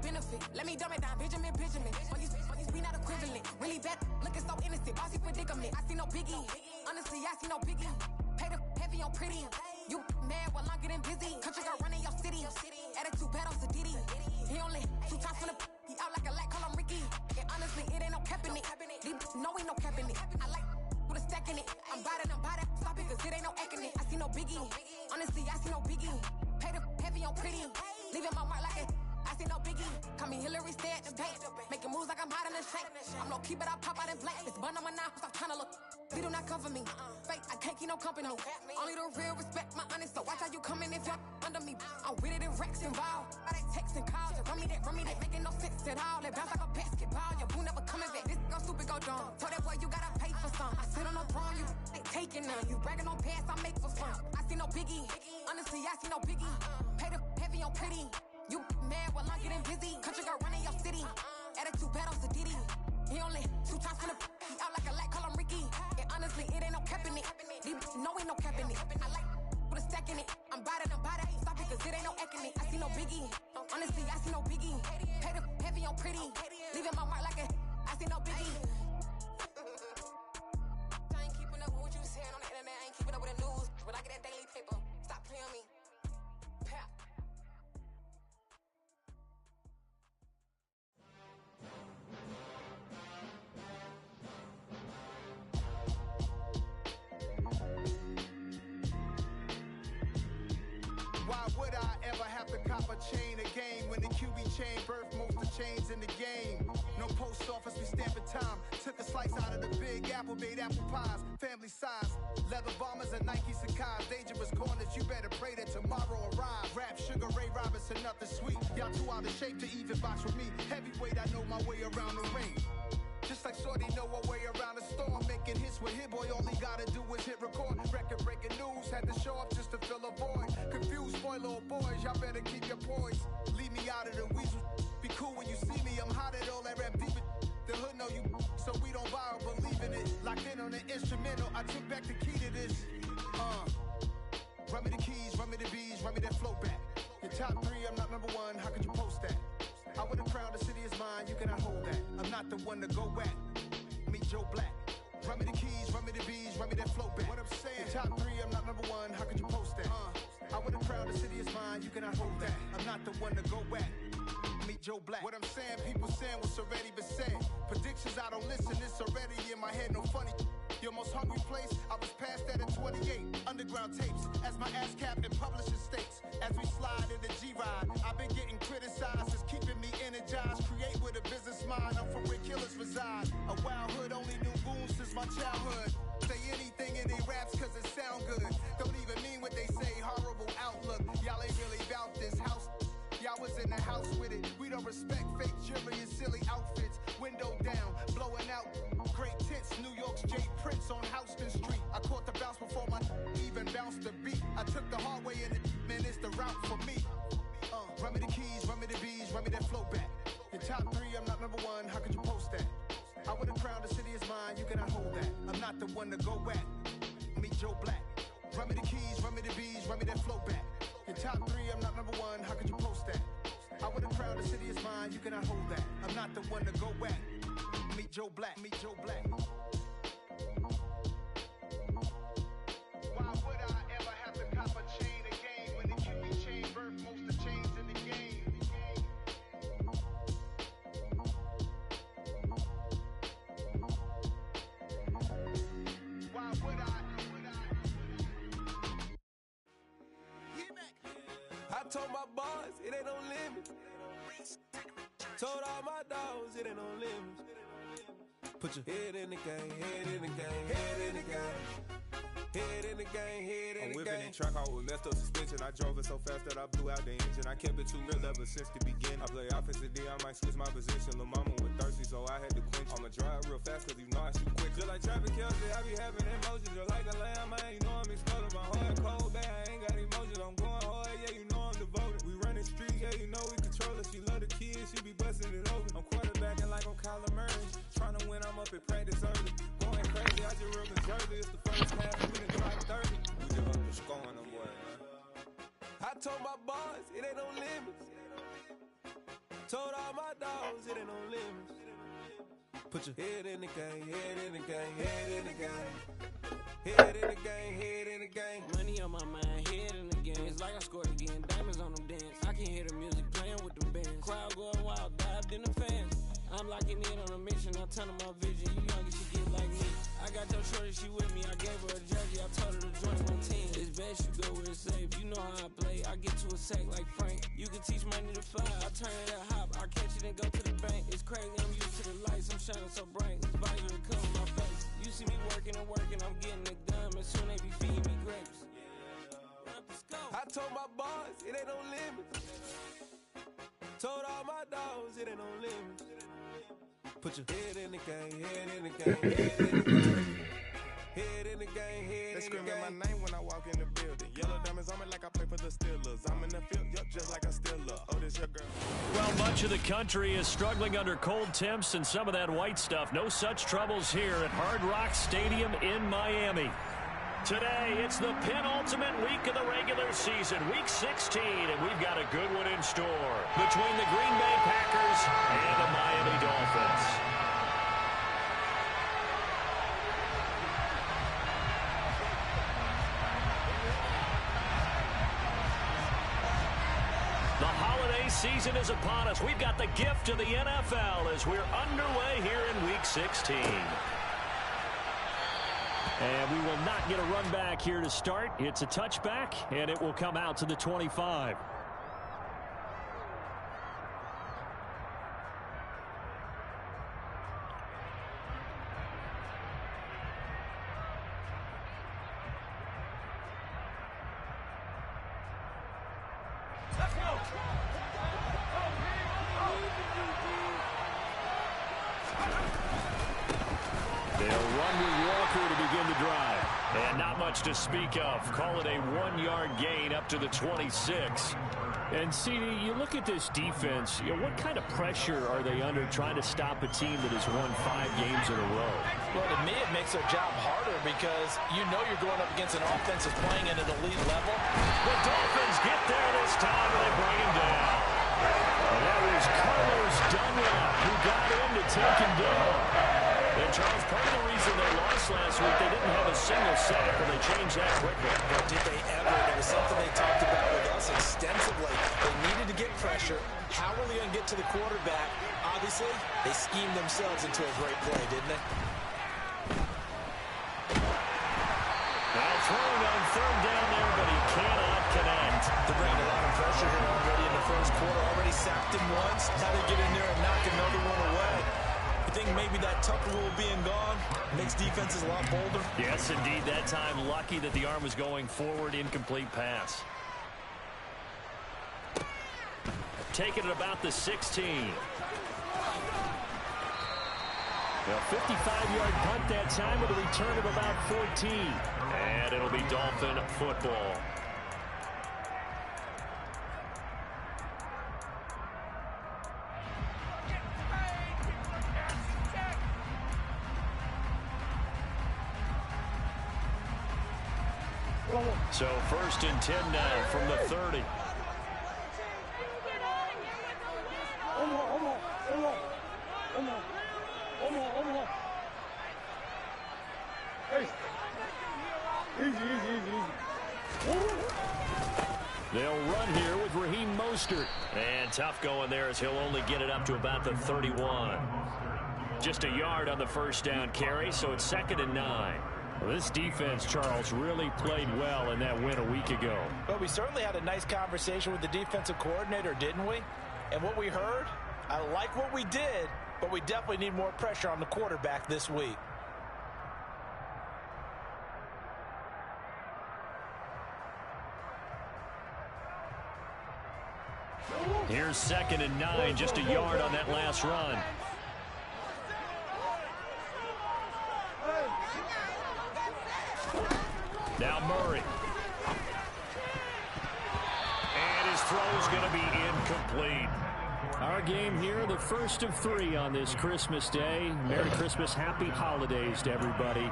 benefit. Let me dumb it down, Benjamin. For you, we not equivalent. Really bad, looking so innocent. Bossy predicament. I see no biggie. Honestly, I see no biggie. Pay the heavy on pretty. You mad while I'm getting busy. Country girl running your city. Attitude bad on Sadiddy. He only 2 times from the. He out like a light, call him Ricky. And honestly, it ain't no cap in it. No, ain't no cap in it. I like with a stack in it. I'm by that. Stop it, cause it ain't no acting it. I see no biggie. Honestly, I see no biggie. Pay the heavy on pretty. Leaving my mark like it. I see no biggie. Call me Hillary, stay at the bank. Making moves like I'm hiding in shape. I'm low key, but I pop out in blank. It's bun on my knife, stop trying to look. They do not cover me. Fake, I can't keep no company. Only the real respect my honest. So watch how you coming if you're under me. I'm with it in Rex involved. All they texts and calls. Run me that, making no sense at all. They bounce like a basketball. Your boo never coming back. This go stupid, go dumb. Told that boy you gotta pay for some. I sit on no throne, you ain't taking none. You bragging on past, I make for fun. I see no biggie. Honestly, I see no biggie. Pay the heavy on pretty. You mad while I'm getting busy. Country girl running your city. Attitude bad on Sadiddy. He only 2 times from the. He out like a light, call him Ricky. And honestly, it ain't no cap in it. No, ain't no cap in it. I like with a stack in it. I'm by that. Stop it, cause it ain't no acting it. I see no biggie. Honestly, I see no biggie. Pay the heavy on pretty. Leaving my mark like a. I see no biggie. I ain't keeping up with what you saying on the internet. I ain't keeping up with the news. When I get that daily paper, stop playing on me. Pap. Why would I ever have to cop a chain again when the QB chain birthed most of the chains in the game? No post office, we stamping time. Took a slice out of the big apple, made apple pies, family size. Leather bombers and Nike Sacai's. Dangerous corners, you better pray that tomorrow arrives. Rap, Sugar Ray Robinson, nothing sweet. Y'all too out of shape to even box with me. Heavyweight, I know my way around the ring. Just like Shorty know her way around the storm. Making hits with Hit Boy, all he gotta do is hit record. Record breaking news, had to show up just to fill a void. Confused, spoiled little boys, y'all better keep your poise. Leave me out of the weasel. Be cool when you see me, I'm hot at all that rap deep. The hood know you, so we don't buy or believe in it. Locked in on the instrumental, I took back the key to this. Run me the keys, run me the bees, run me that flow back. Your top 3, I'm not number 1, how could you post that? I would have crowned the city is mine, you cannot hold that. I'm not the one to go at. Meet Joe Black. Run me the keys, run me the bees, run me that flow back. What I'm saying, your top 3, I'm not number 1, how could you post that? I would have crowned the city is mine, you cannot hold that. I'm not the one to go at. Meet Joe Black. What I'm saying, people saying what's already been said. Predictions, I don't listen, it's already in my head, no funny. Your most hungry place, I was past that at 28. Underground tapes, as my ass cap in publishing states. As we slide in the G-Ride, I've been getting criticized, it's keeping me energized. Create with a business mind, I'm from where killers reside. A wild hood, only knew goons since my childhood. Say anything in they raps cause it sound good. Don't even mean what they say, horrible outlook. Y'all ain't really about this house. Y'all was in the house with it. We don't respect fake jewelry and silly outfits. Window down, blowing out. Great tits, New York's J. Prince on Houston Street. I caught the bounce before my even bounced the beat. I took the hard way and man, it's the route for me. Run me the keys, run me the bees, run me that flow back. Your top 3, I'm not number 1, how could you post that? I would have crowned the city is mine, you cannot hold that. I'm not the one to go at. Meet Joe Black. Run me the keys, run me the bees, run me that flow back. Your top 3, I'm not number 1, how could you post that? I would have crowned the city is mine, you cannot hold that. I'm not the one to go at. Meet Joe Black, meet Joe Black. Why would I ever have to cop a chain again when the QB chain birthed most of the chains in the game? Why would I? I told my boys it ain't no limit. Told all my dogs it ain't no limits. Put your head in the game, head in the game, head in the game. Head in the game, head in the game. I'm whipping in track out with messed up suspension. I drove it so fast that I blew out the engine. I kept it too real ever since the beginning. I play offensive D, I might switch my position. Lil' mama was thirsty, so I had to quench. I'ma drive real fast, cause you know I shoot quick. Just like Travis Kelce, I be having emotions. Just like a lamb, man, you know I'm exploding. My heart cold, bad, I ain't got emotions. I'm going hard, yeah, you know I'm devoted. We running streets, yeah, you know we control it. She love the kids, she be busting it over. I'm quarterbacking like I'm Kyler Murray. Trying to win, I'm up at practice early. Going crazy, I just real Jersey. It's the first half, we done dropped 30. We just up to scoring them, boy, man. I told my boys, it ain't no limits. Told all my dogs it ain't no limits. Put your head in the game, head in the game, head in the game. Head in the game, head in the game. Money on my mind, head in the game. It's like I scored again, diamonds on them dance. I can hear the music playing with them bands. Crowd going wild, dived in the fans. I'm locking in on a mission, I'm telling my vision. You young, you should get like me. I got your shorty, she with me. I gave her a jersey, I told her to join my team. It's best you go where it's safe. You know how I play. I get to a sack like Frank. You can teach money to fly. I turn it up hop. I catch it and go to the bank. It's crazy, I'm used to the lights. I'm shining so bright. This visor will cover my face. You see me working and working. I'm getting it done. And soon they be feeding me grapes. I told my boys it ain't no limits. Told all my dogs it ain't no limits. Put your head in the game, head in the game, head in the game. Head in the game, head They in the screaming my game. name when I walk in the building. Yellow diamonds on me like I play for the Steelers. I'm in the field, yup, just like a Steeler. Oh, this your girl. Well, much of the country is struggling under cold temps and some of that white stuff. No such troubles here at Hard Rock Stadium in Miami. Today, it's the penultimate week of the regular season, week 16, and we've got a good one in store between the Green Bay Packers and the Miami Dolphins. The holiday season is upon us. We've got the gift of the NFL as we're underway here in week 16. And we will not get a run back here to start. It's a touchback, and it will come out to the 25. Let's go. They'll run with Walker to begin the drive. And not much to speak of. Call it a 1-yard gain up to the 26. And, CD, you look at this defense, what kind of pressure are they under trying to stop a team that has won 5 games in a row? Well, to me, it makes their job harder because you know you're going up against an offense that's playing at an elite level. The Dolphins get there this time, and they bring him down. And that was Carlos Dunlap who got in to take him down. And, Charles, part of the reason they lost last week, they didn't have a single sack, and they changed that quickly. But did they ever? There was something they talked about with us extensively. They needed to get pressure. How were they going to get to the quarterback? Obviously, they schemed themselves into a great play, didn't they? Now throwing on third down there, but he cannot connect. They're bringing a lot of pressure here already in the first quarter. Already sacked him once. Now they get in there and knock another one away. I think maybe that Tucker rule being gone makes defenses a lot bolder. Yes, indeed. That time, lucky that the arm was going forward. Incomplete pass. Taking it about the 16. A 55-yard punt that time with a return of about 14. And it'll be Dolphin football. So first and 10 now from the 30. They'll run here with Raheem Mostert. And tough going there as he'll only get it up to about the 31. Just a yard on the first down carry, so it's 2nd and 9. Well, this defense, Charles, really played well in that win a week ago. Well, we certainly had a nice conversation with the defensive coordinator, didn't we? And what we heard, I like what we did, but we definitely need more pressure on the quarterback this week. Here's 2nd and 9, just a yard on that last run. Now Murray. And his throw's going to be incomplete. Our game here, the first of 3 on this Christmas Day. Merry Christmas, happy holidays to everybody.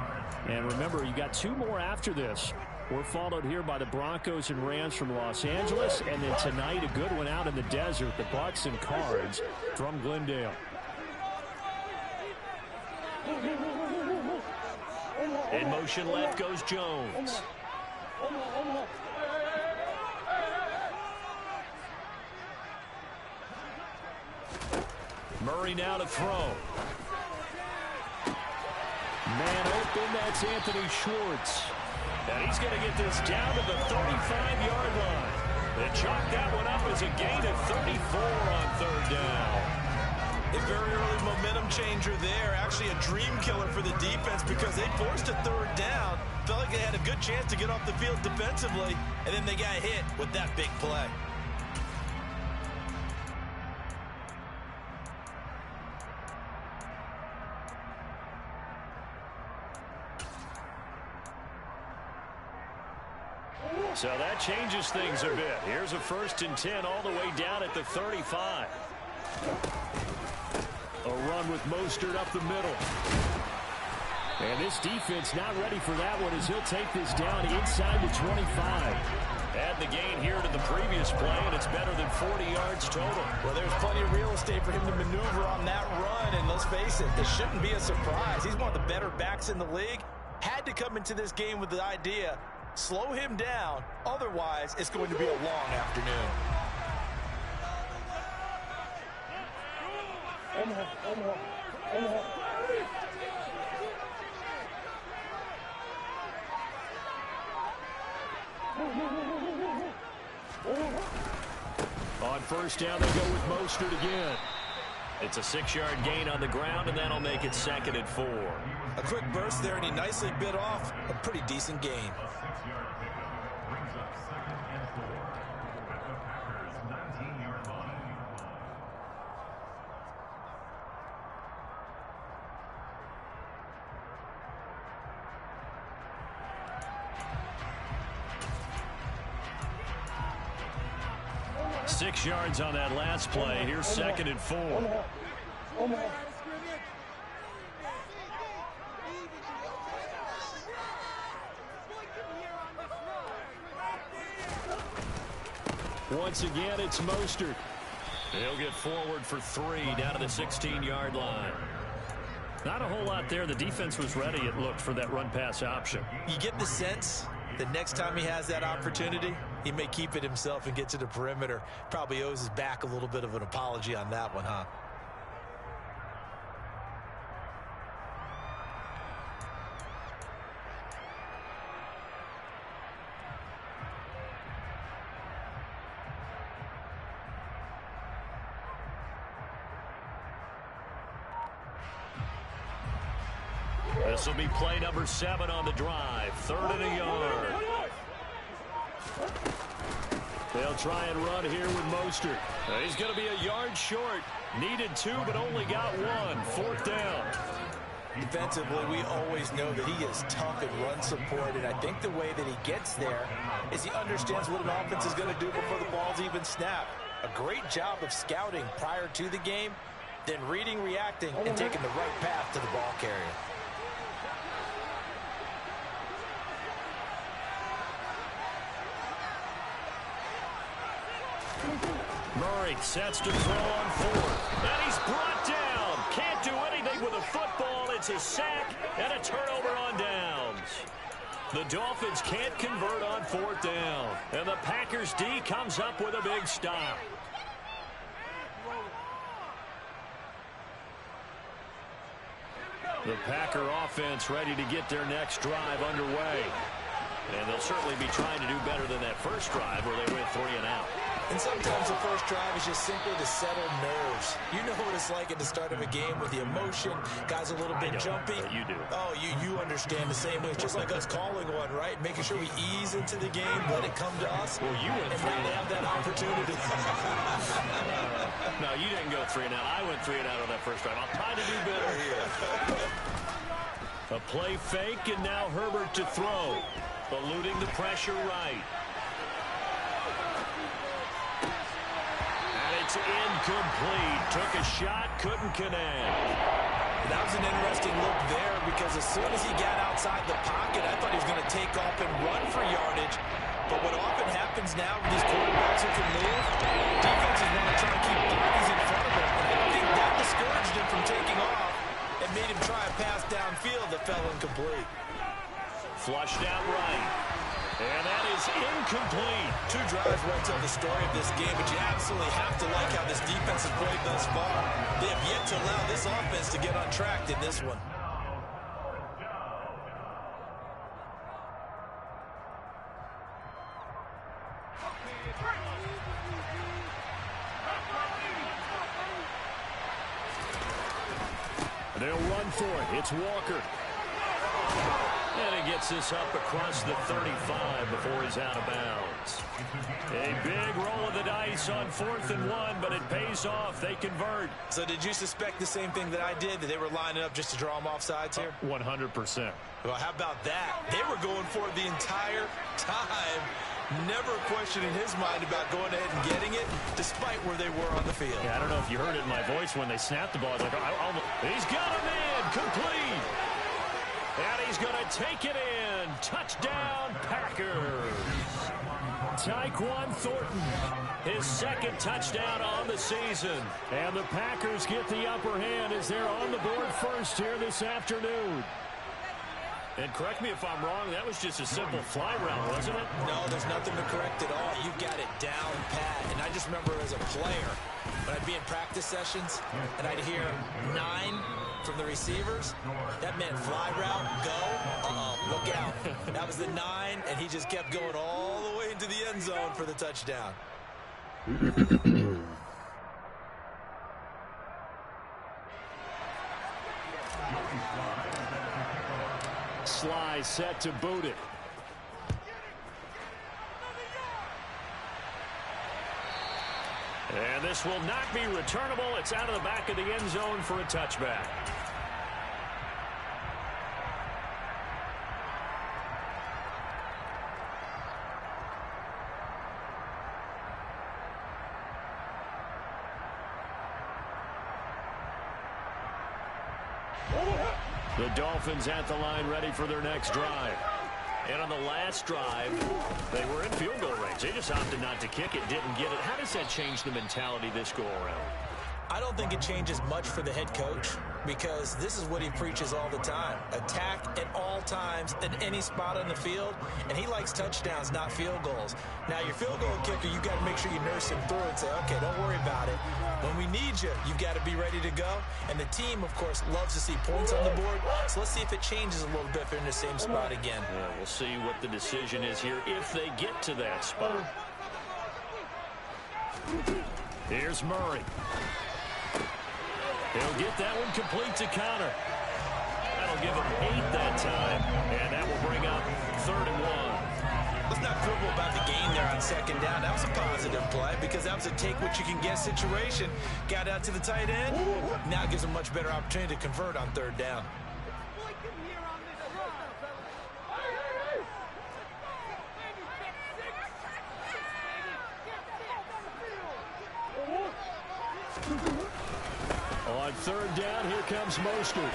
And remember, you got 2 more after this. We're followed here by the Broncos and Rams from Los Angeles. And then tonight, a good one out in the desert, the Bucs and Cards from Glendale. In motion left goes Jones. Murray now to throw. Man open, that's Anthony Schwartz. And he's going to get this down to the 35-yard line. They chalk that one up as a gain of 34 on third down. A very early momentum changer there. Actually a dream killer for the defense because they forced a third down. Felt like they had a good chance to get off the field defensively, and then they got hit with that big play. So that changes things a bit. Here's a 1st and 10 all the way down at the 35. A run with Mostert up the middle. And this defense not ready for that one as he'll take this down inside the 25. Add the gain here to the previous play, and it's better than 40 yards total. Well, there's plenty of real estate for him to maneuver on that run, and let's face it, this shouldn't be a surprise. He's one of the better backs in the league. Had to come into this game with the idea, slow him down, otherwise it's going to be a long afternoon. On first down, they go with Mostert again. It's a 6-yard gain on the ground, and that'll make it 2nd and 4. A quick burst there, and he nicely bit off a pretty decent gain. Six yards on that last play. Here's 2nd and 4. Once again, it's Mostert. He'll get forward for 3 down to the 16-yard line. Not a whole lot there. The defense was ready, it looked, for that run-pass option. You get the sense that next time he has that opportunity, he may keep it himself and get to the perimeter. Probably owes his back a little bit of an apology on that one, huh? This will be play number 7 on the drive. 3rd and a yard. They'll try and run here with Mostert. He's going to be a yard short. Needed 2, but only got 1. 4th down. Defensively, we always know that he is tough in run support, and I think the way that he gets there is he understands what an offense is going to do before the ball's even snapped. A great job of scouting prior to the game, then reading, reacting, and taking the right path to the ball carrier. Murray sets to throw on 4th. And he's brought down. Can't do anything with a football. It's a sack and a turnover on downs. The Dolphins can't convert on 4th down. And the Packers D comes up with a big stop. The Packer offense ready to get their next drive underway. And they'll certainly be trying to do better than that first drive where they went 3 and out. And sometimes the first drive is just simply to settle nerves. You know what it's like at the start of a game with the emotion. Guys a little bit jumpy. You do. Oh, you understand the same way. It's just like us calling one, right? Making sure we ease into the game, let it come to us. Well, you went 3 and have that opportunity. No, you didn't go 3 and out. I went 3 and out on that first drive. I'll try to do better here. A play fake, and now Herbert to throw. Eluding the pressure right. And it's incomplete. Took a shot, couldn't connect. That was an interesting look there because as soon as he got outside the pocket, I thought he was going to take off and run for yardage. But what often happens now with these quarterbacks who can move, defenses want to try to keep bodies in front of him. And I think that discouraged him from taking off and made him try a pass downfield that fell incomplete. Flushed out right. And that is incomplete. 2 drives won't tell the story of this game, but you absolutely have to like how this defense has played thus far. They have yet to allow this offense to get on track in this one. They'll run for it. It's Walker. And he gets this up across the 35 before he's out of bounds. A big roll of the dice on 4th and 1, but it pays off. They convert. So did you suspect the same thing that I did, that they were lining up just to draw them off sides here? 100%. Well, how about that? They were going for it the entire time. Never a question in his mind about going ahead and getting it, despite where they were on the field. Yeah, I don't know if you heard it in my voice when they snapped the ball. Like, he's got him in, complete. And he's going to take it in. Touchdown, Packers. Tyquan Thornton, his 2nd touchdown on the season. And the Packers get the upper hand as they're on the board first here this afternoon. And correct me if I'm wrong, that was just a simple fly route, wasn't it? No, there's nothing to correct at all. You got it down pat. And I just remember as a player, when I'd be in practice sessions, and I'd hear 9 from the receivers, that meant fly route, go, look out. That was the 9, and he just kept going all the way into the end zone for the touchdown. Sly set to boot it. And this will not be returnable. It's out of the back of the end zone for a touchback. The Dolphins at the line ready for their next drive. And on the last drive, they were in field goal range. They just opted not to kick it, didn't get it. How does that change the mentality this go-around? I don't think it changes much for the head coach because this is what he preaches all the time. Attack at all times in any spot on the field, and he likes touchdowns, not field goals. Now, your field goal kicker, you've got to make sure you nurse him through and say, okay, don't worry about it. When we need you, you've got to be ready to go. And the team, of course, loves to see points on the board. So let's see if it changes a little bit if they're in the same spot again. Yeah, we'll see what the decision is here if they get to that spot. Here's Murray. He'll get that one complete to Connor. That'll give him 8 that time, and that will bring up 3rd and 1. Let's not quibble about the gain there on 2nd down. That was a positive play because that was a take-what-you-can-get situation. Got out to the tight end. Now it gives him a much better opportunity to convert on 3rd down. On 3rd down, here comes Mostert.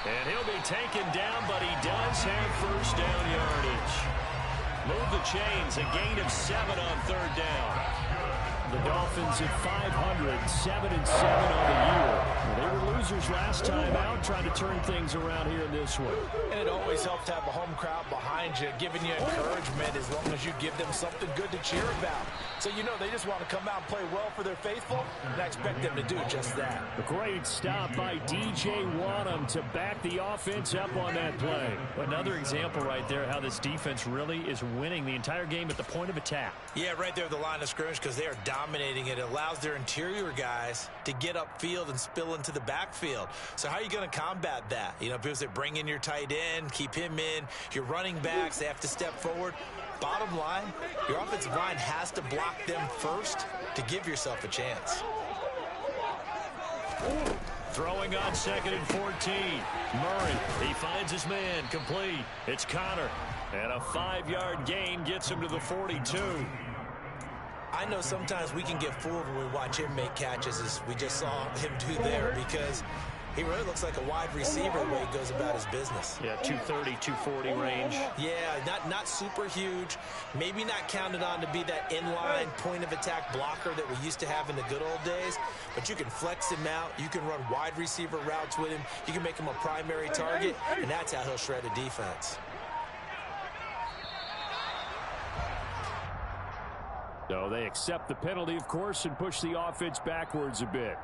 And he'll be taken down, but he does have 1st down yardage. Move the chains, a gain of 7 on 3rd down. The Dolphins at 500, 7-7 on the year. They were losers last time out, trying to turn things around here in this one. And it always helps to have a home crowd behind you, giving you encouragement as long as you give them something good to cheer about. So you know they just want to come out and play well for their faithful, and I expect them to do just that. A great stop by DJ Wadham to back the offense up on that play. Another example right there how this defense really is winning the entire game at the point of attack. Yeah, right there at the line of scrimmage because they are dominating it. It allows their interior guys to get upfield and spill into the backfield. So how are you going to combat that? You know, people say bring in your tight end, keep him in. Your running backs, they have to step forward. Bottom line, your offensive line has to block them first to give yourself a chance. Throwing on 2nd and 14. Murray, he finds his man, complete. It's Connor. And a 5-yard gain gets him to the 42. I know sometimes we can get fooled when we watch him make catches as we just saw him do there because He really looks like a wide receiver the way he goes about his business. Yeah, 230, 240 range. Yeah, not super huge. Maybe not counted on to be that inline point-of-attack blocker that we used to have in the good old days. But you can flex him out. You can run wide receiver routes with him. You can make him a primary target, and that's how he'll shred a defense. So they accept the penalty, of course, and push the offense backwards a bit.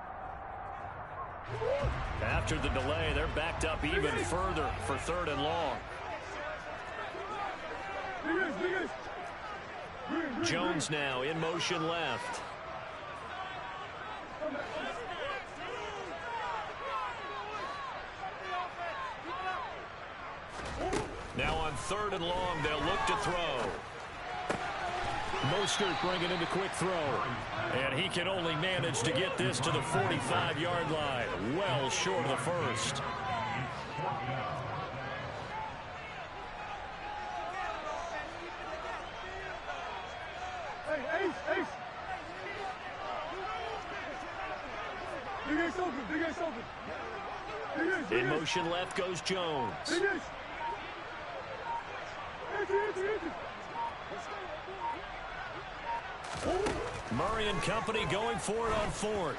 After the delay, they're backed up even further for 3rd and long. Jones now in motion left. Now on 3rd and long, they'll look to throw. Mostert bringing in the quick throw. And he can only manage to get this to the 45-yard line. Well short of the first. Hey, Ace! Big Ace open. In motion left goes Jones. Murray and company going for it on 4th.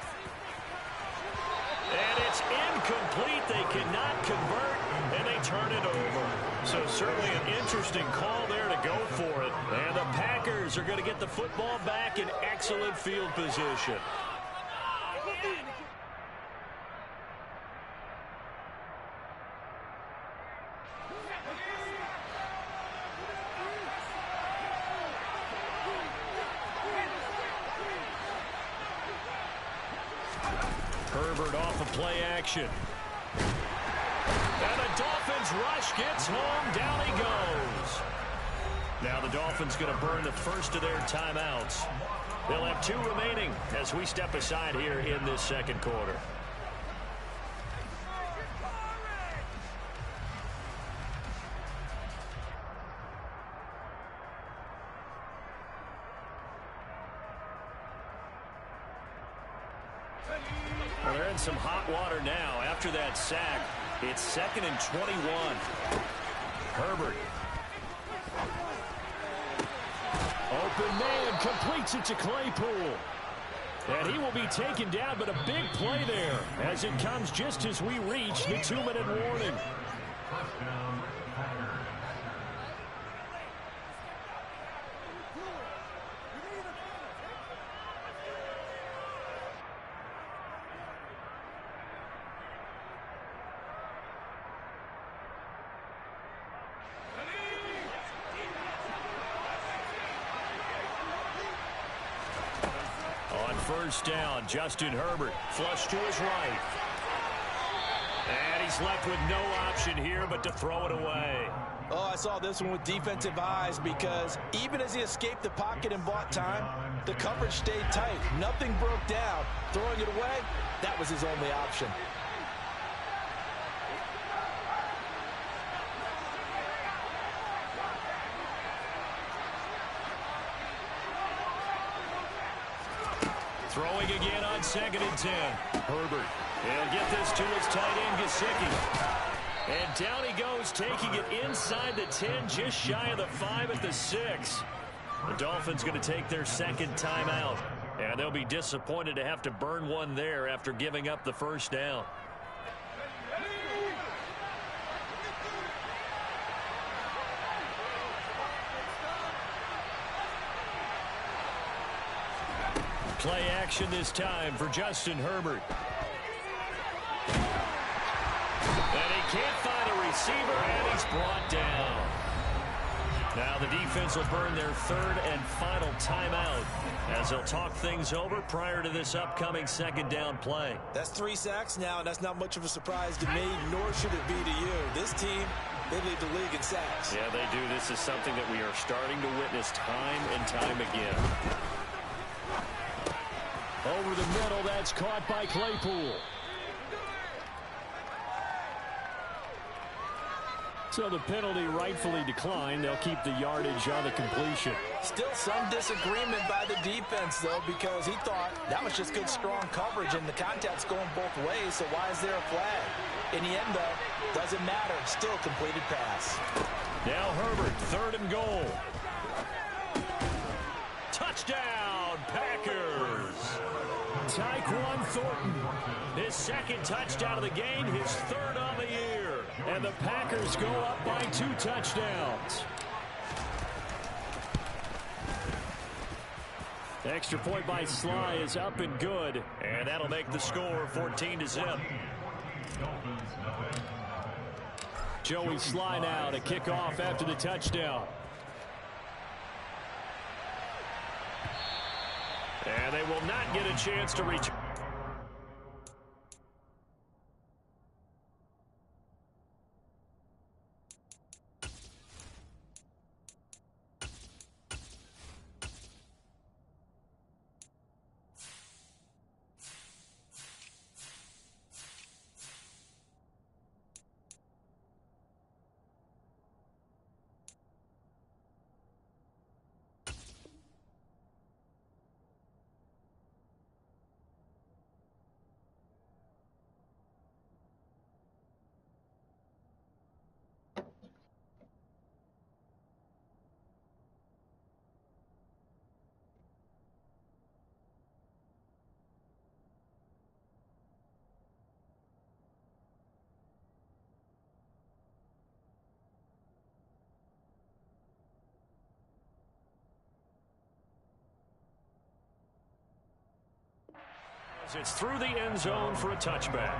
And it's incomplete. They cannot convert, and they turn it over. So certainly an interesting call there to go for it. And the Packers are going to get the football back in excellent field position. Herbert off of play action. And the Dolphins rush gets home. Down he goes. Now the Dolphins going to burn the first of their timeouts. They'll have 2 remaining as we step aside here in this 2nd quarter. Well, they're in some hot water now. After that sack, it's 2nd and 21. Herbert. Open man, completes it to Claypool. And he will be taken down, but a big play there as it comes just as we reach the 2-minute warning. First down, Justin Herbert, flush to his right. And he's left with no option here but to throw it away. Oh, I saw this one with defensive eyes because even as he escaped the pocket and bought time, the coverage stayed tight. Nothing broke down. Throwing it away, that was his only option. Throwing again on 2nd and 10. Herbert. He'll get this to his tight end, Gesicki. And down he goes, taking it inside the 10, just shy of the 5 at the 6. The Dolphins going to take their 2nd timeout. And they'll be disappointed to have to burn one there after giving up the first down. Play action this time for Justin Herbert. And he can't find a receiver, and he's brought down. Now the defense will burn their 3rd and final timeout as they'll talk things over prior to this upcoming 2nd down play. That's 3 sacks now, and that's not much of a surprise to me, nor should it be to you. This team, they lead the league in sacks. Yeah, they do. This is something that we are starting to witness time and time again. Over the middle, that's caught by Claypool. So the penalty rightfully declined. They'll keep the yardage on the completion. Still some disagreement by the defense, though, because he thought that was just good, strong coverage, and the contact's going both ways, so why is there a flag? In the end, though, doesn't matter. Still completed pass. Now Herbert, 3rd and goal. Touchdown, Packers. Tyquan Thornton, his 2nd touchdown of the game, his 3rd on the year. And the Packers go up by 2 touchdowns. The extra point by Sly is up and good. And that'll make the score 14-0. Joey Sly now to kick off after the touchdown. And they will not get a chance to return. It's through the end zone for a touchback.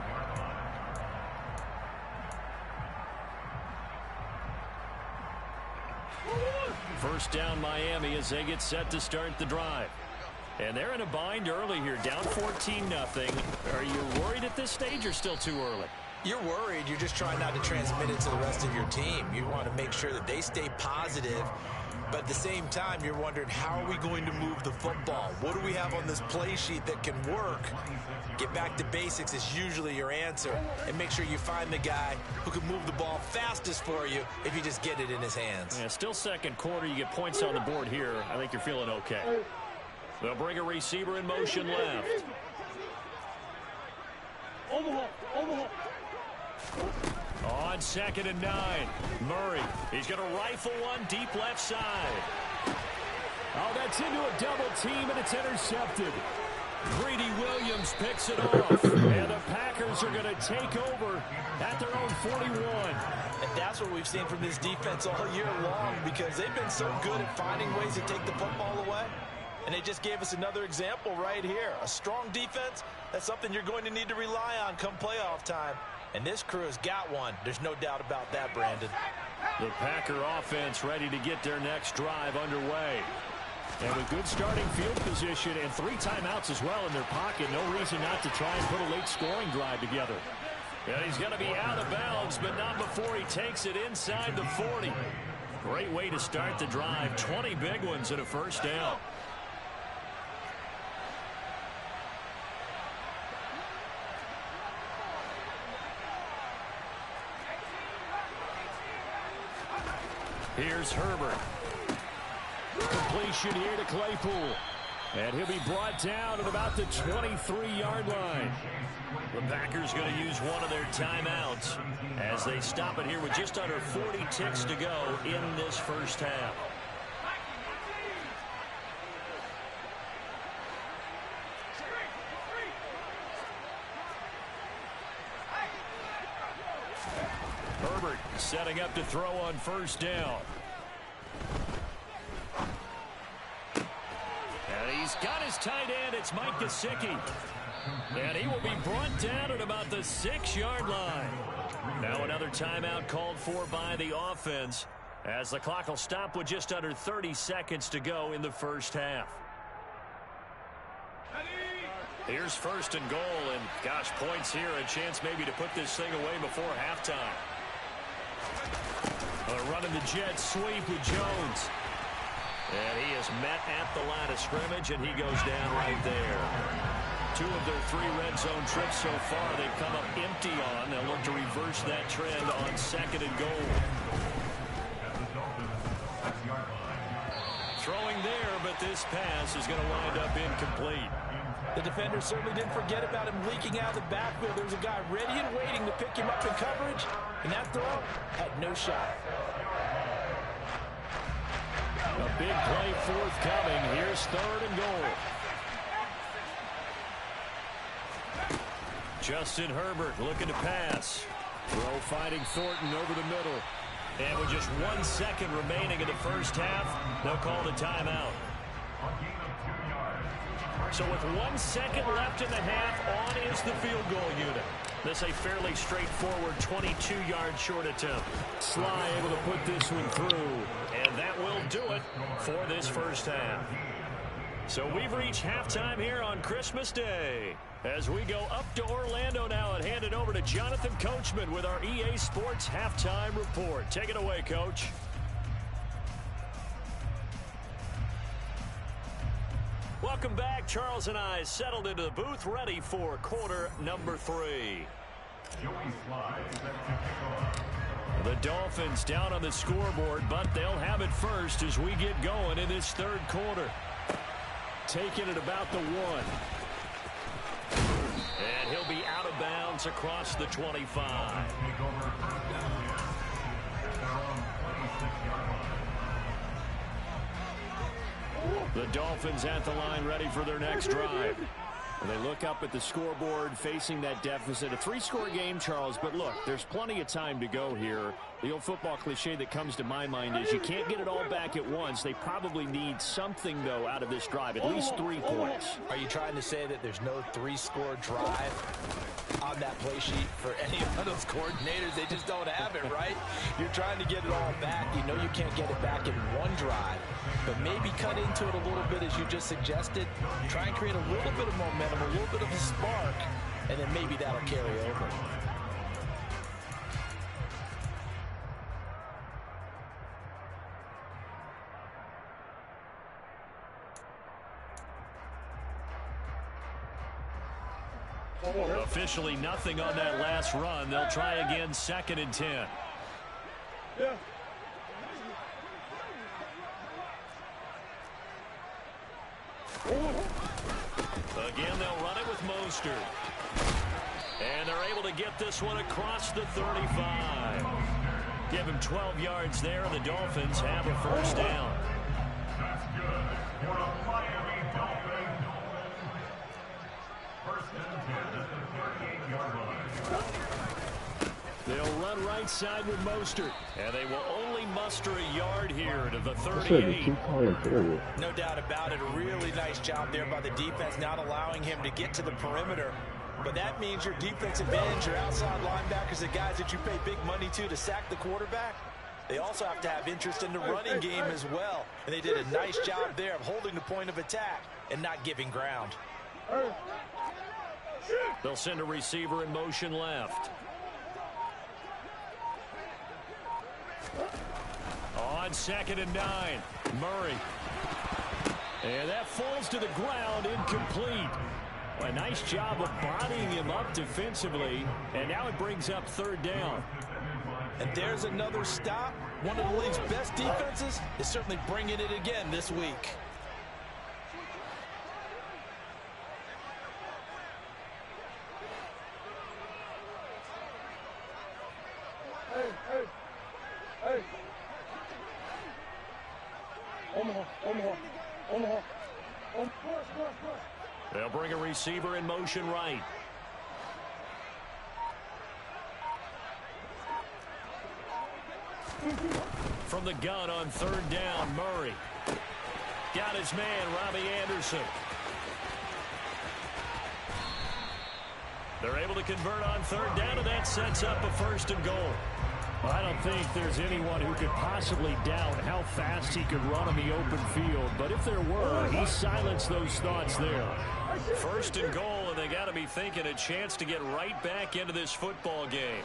First down Miami as they get set to start the drive. And they're in a bind early here, down 14-0. Are you worried at this stage or still too early? You're worried. You're just trying not to transmit it to the rest of your team. You want to make sure that they stay positive. But at the same time, you're wondering, how are we going to move the football? What do we have on this play sheet that can work? Get back to basics is usually your answer. And make sure you find the guy who can move the ball fastest for you if you just get it in his hands. Yeah, still 2nd quarter. You get points on the board here. I think you're feeling okay. They'll bring a receiver in motion left. Omaha. On 2nd and 9, Murray. He's going to rifle one deep left side. Oh, that's into a double team, and it's intercepted. Greedy Williams picks it off, and the Packers are going to take over at their own 41. And that's what we've seen from this defense all year long, because they've been so good at finding ways to take the football away. And they just gave us another example right here. A strong defense, that's something you're going to need to rely on come playoff time. And this crew has got one. There's no doubt about that, Brandon. The Packer offense ready to get their next drive underway. And with good starting field position and 3 timeouts as well in their pocket, no reason not to try and put a late scoring drive together. And he's going to be out of bounds, but not before he takes it inside the 40. Great way to start the drive. 20 big ones and a first down. Here's Herbert. Completion here to Claypool. And he'll be brought down at about the 23-yard line. The Packers going to use one of their timeouts as they stop it here with just under 40 ticks to go in this first half. Herbert setting up to throw on first down. And he's got his tight end. It's Mike Gesicki. And he will be brought down at about the 6-yard line. Now another timeout called for by the offense as the clock will stop with just under 30 seconds to go in the first half. Here's first and goal, and gosh, points here, a chance maybe to put this thing away before halftime. Running the jet sweep with Jones. And he is met at the line of scrimmage, and he goes down right there. 2 of their 3 red zone trips so far they've come up empty on. They'll look to reverse that trend on 2nd and goal. Throwing there, but this pass is going to wind up incomplete. The defender certainly didn't forget about him leaking out of the backfield. There was a guy ready and waiting to pick him up in coverage, and that throw had no shot. A big play forthcoming. Here's 3rd and goal. Justin Herbert looking to pass. Throw finding Thornton over the middle. And with just 1 second remaining in the first half, they'll call the timeout. So with 1 second left in the half, on is the field goal unit. This a fairly straightforward 22-yard short attempt. Sly able to put this one through. And that will do it for this first half. So we've reached halftime here on Christmas Day. As we go up to Orlando now and hand it over to Jonathan Coachman with our EA Sports Halftime Report. Take it away, Coach. Welcome back. Charles and I settled into the booth, ready for quarter number 3. The Dolphins down on the scoreboard, but they'll have it first as we get going in this 3rd quarter. Taking it about the 1. And he'll be out of bounds across the 25. The Dolphins at the line ready for their next drive. And they look up at the scoreboard facing that deficit. A 3-score game, Charles, but look, there's plenty of time to go here. The old football cliche that comes to my mind is you can't get it all back at once. They probably need something, though, out of this drive, at least 3 points. Are you trying to say that there's no 3-score drive on that play sheet for any of those coordinators? They just don't have it, right? You're trying to get it all back. You know you can't get it back in 1 drive. But maybe cut into it a little bit, as you just suggested. Try and create a little bit of momentum, a little bit of a spark, and then maybe that'll carry over. Officially nothing on that last run. They'll try again, 2nd and 10. Yeah. Again, they'll run it with Mostert. And they're able to get this one across the 35. Give him 12 yards there, and the Dolphins have a first down. That's good for the Miami Dolphins. First and 10 at the 38-yard line. They'll run right side with Mostert, and they will only muster a yard here to the 38. No doubt about it. A really nice job there by the defense, not allowing him to get to the perimeter. But that means your defensive ends, your outside linebackers, the guys that you pay big money to sack the quarterback, they also have to have interest in the running game as well. And they did a nice job there of holding the point of attack and not giving ground. They'll send a receiver in motion left. On 2nd and 9, Murray. And that falls to the ground, incomplete. A nice job of bodying him up defensively, and now it brings up 3rd down. And there's another stop. One of the league's best defenses is certainly bringing it again this week. Hey. Omaha. They'll bring a receiver in motion right. From the gun on 3rd down, Murray. Got his man, Robbie Anderson. They're able to convert on 3rd down, and that sets up a 1st and goal. I don't think there's anyone who could possibly doubt how fast he could run on the open field. But if there were, he silenced those thoughts there. 1st and goal, and they got to be thinking a chance to get right back into this football game.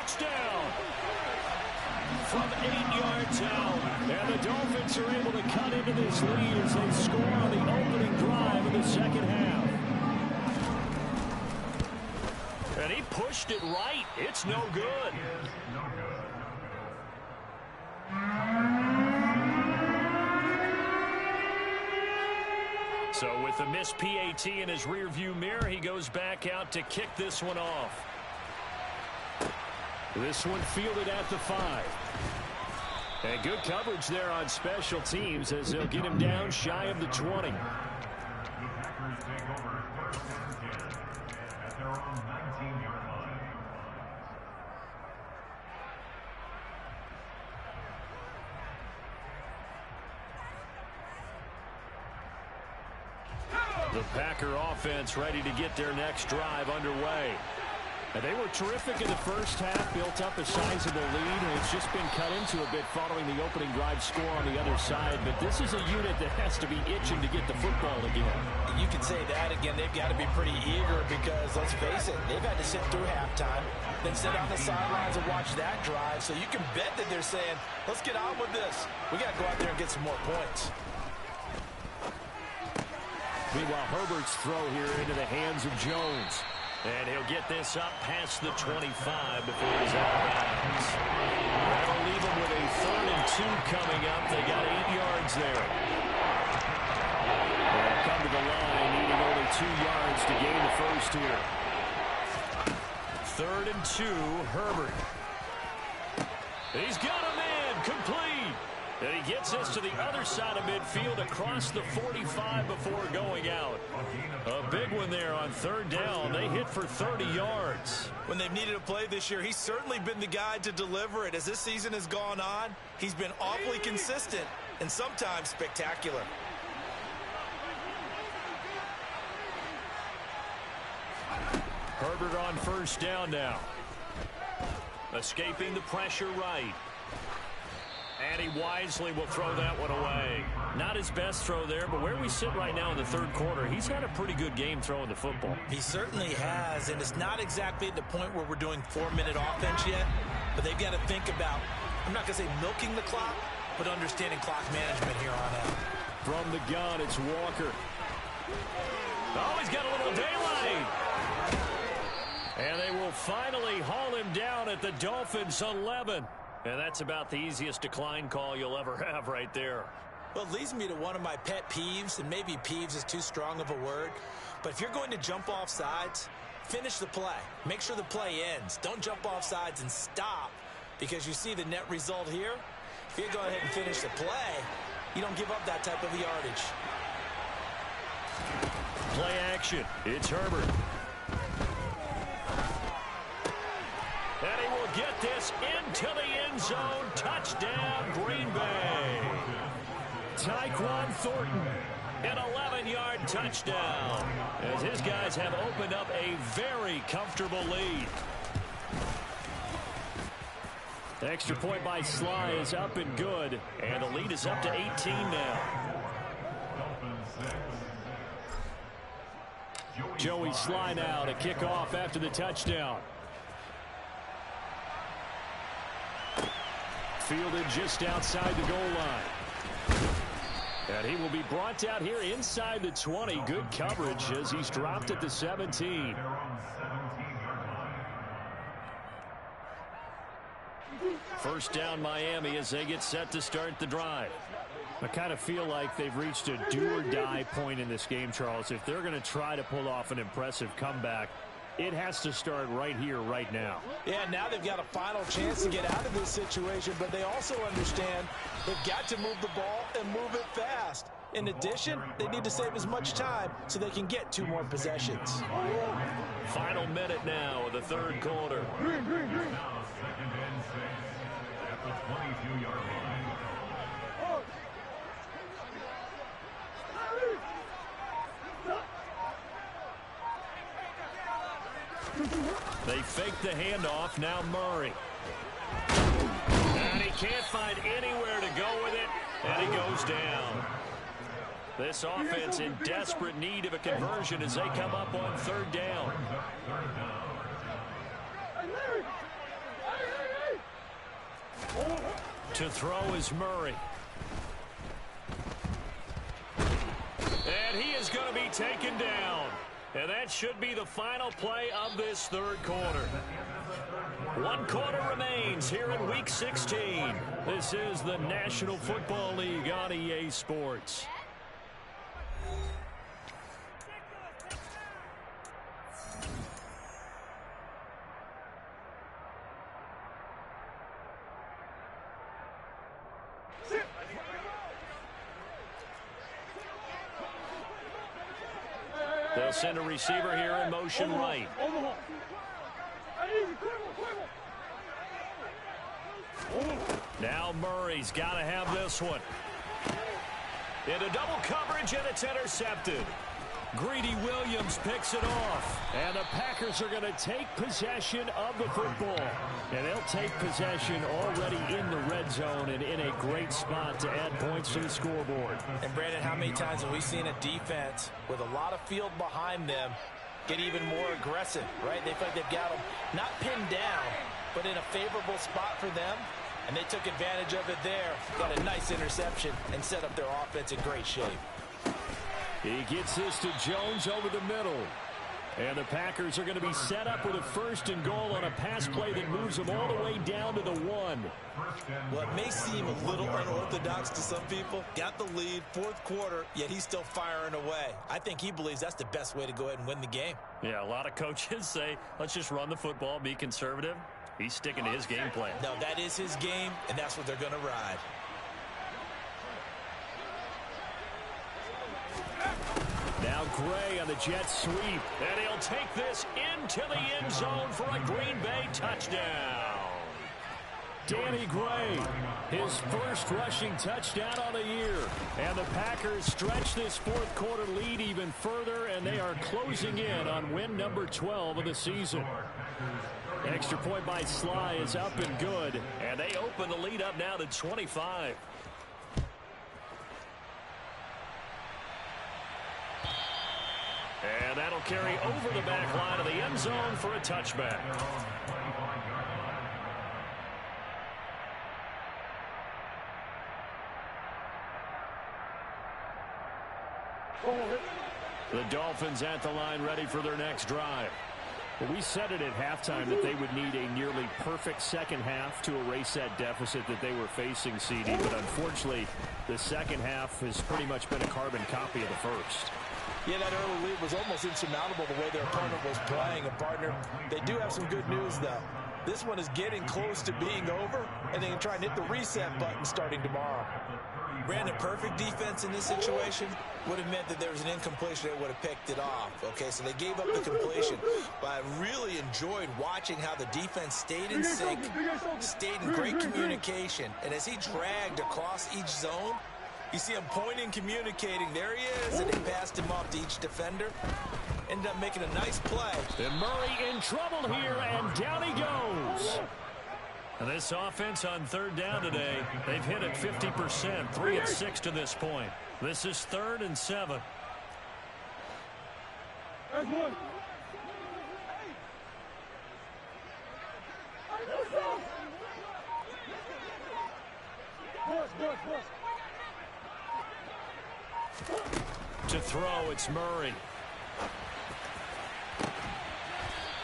touchdown from 8 yards out. And the Dolphins are able to cut into this lead as they score on the opening drive of the second half. And he pushed it right. It's no good. So with the missed PAT in his rearview mirror, he goes back out to kick this one off. This one fielded at the 5. And good coverage there on special teams as they'll get him down shy of the 20. The Packer offense ready to get their next drive underway. And they were terrific in the first half, built up a sizable lead, and it's just been cut into a bit following the opening drive score on the other side. But this is a unit that has to be itching to get the football again. You can say that again. They've got to be pretty eager because, let's face it, they've had to sit through halftime, then sit on the sidelines and watch that drive. So you can bet that they're saying, let's get on with this. We got to go out there and get some more points. Meanwhile, Herbert's throw here into the hands of Jones. And he'll get this up past the 25 before he's out of bounds. That'll leave him with a 3rd and 2 coming up. They got 8 yards there. They'll come to the line, needing only 2 yards to gain the first here. 3rd and 2, Herbert. He's got him in, complete. And he gets us to the other side of midfield across the 45 before going out. A big one there on 3rd down. They hit for 30 yards. When they've needed a play this year, he's certainly been the guy to deliver it. As this season has gone on, he's been awfully consistent and sometimes spectacular. Herbert on 1st down now. Escaping the pressure right. And he wisely will throw that one away. Not his best throw there, but where we sit right now in the 3rd quarter, he's had a pretty good game throwing the football. He certainly has, and it's not exactly at the point where we're doing 4-minute offense yet, but they've got to think about, I'm not going to say milking the clock, but understanding clock management here on out. From the gun, it's Walker. Oh, he's got a little daylight. And they will finally haul him down at the Dolphins' 11. And that's about the easiest decline call you'll ever have right there. Well, it leads me to one of my pet peeves, and maybe peeves is too strong of a word, but if you're going to jump off sides, finish the play. Make sure the play ends. Don't jump off sides and stop, because you see the net result here. If you go ahead and finish the play, you don't give up that type of yardage. Play action. It's Herbert. And he will get this into the end zone. Touchdown, Green Bay. Tyquan Thornton, an 11-yard touchdown, as his guys have opened up a very comfortable lead. The extra point by Sly is up and good, and the lead is up to 18 now. Joey Sly now to kick off after the touchdown. Fielded just outside the goal line. And he will be brought out here inside the 20. Good coverage as he's dropped at the 17. First down Miami as they get set to start the drive. I kind of feel like they've reached a do-or-die point in this game, Charles. If they're going to try to pull off an impressive comeback, it has to start right here, right now. Yeah, now they've got a final chance to get out of this situation, but they also understand they've got to move the ball and move it fast. In addition, they need to save as much time so they can get 2 more possessions. Final minute now of the 3rd quarter. Now 2nd and 6 at the 22-yard line. They fake the handoff. Now Murray. And he can't find anywhere to go with it. And he goes down. This offense in desperate need of a conversion as they come up on 3rd down. To throw is Murray. And he is going to be taken down. And that should be the final play of this third quarter. 1 quarter remains here in Week 16. This is the National Football League on EA Sports. They'll send a receiver here in motion right. Now Murray's got to have this one. Into double coverage, and it's intercepted. Greedy Williams picks it off. And the Packers are going to take possession of the football. And they'll take possession already in the red zone and in a great spot to add points to the scoreboard. And Brandon, how many times have we seen a defense with a lot of field behind them get even more aggressive, right? They feel like they've got them not pinned down, but in a favorable spot for them. And they took advantage of it there. Got a nice interception and set up their offense in great shape. He gets this to Jones over the middle. And the Packers are going to be set up with a 1st and goal on a pass play that moves them all the way down to the 1. Well, it may seem a little unorthodox to some people. Got the lead, 4th quarter, yet he's still firing away. I think he believes that's the best way to go ahead and win the game. Yeah, a lot of coaches say, let's just run the football, be conservative. He's sticking to his game plan. No, that is his game, and that's what they're going to ride. Now Gray on the jet sweep, and he'll take this into the end zone for a Green Bay touchdown. Danny Gray, his first rushing touchdown on the year. And the Packers stretch this 4th quarter lead even further, and they are closing in on win number 12 of the season. Extra point by Sly is up and good, and they open the lead up now to 25. And that'll carry over the back line of the end zone for a touchback. The Dolphins at the line ready for their next drive. Well, we said it at halftime that they would need a nearly perfect second half to erase that deficit that they were facing, CD. But unfortunately, the second half has pretty much been a carbon copy of the first. Yeah, that early lead was almost insurmountable the way their opponent was playing. And, partner, they do have some good news, though. This one is getting close to being over, and they can try and hit the reset button starting tomorrow. Brandon, perfect defense in this situation would have meant that there was an incompletion. They would have picked it off. Okay, so they gave up the completion. But I really enjoyed watching how the defense stayed in sync, stayed in great communication. And as he dragged across each zone, you see him pointing, communicating. There he is, and they passed him off to each defender. Ended up making a nice play. And Murray in trouble here, and down he goes. This offense on 3rd down today, they've hit it 50%, 3 of 6 to this point. This is 3rd and 7. To throw, it's Murray.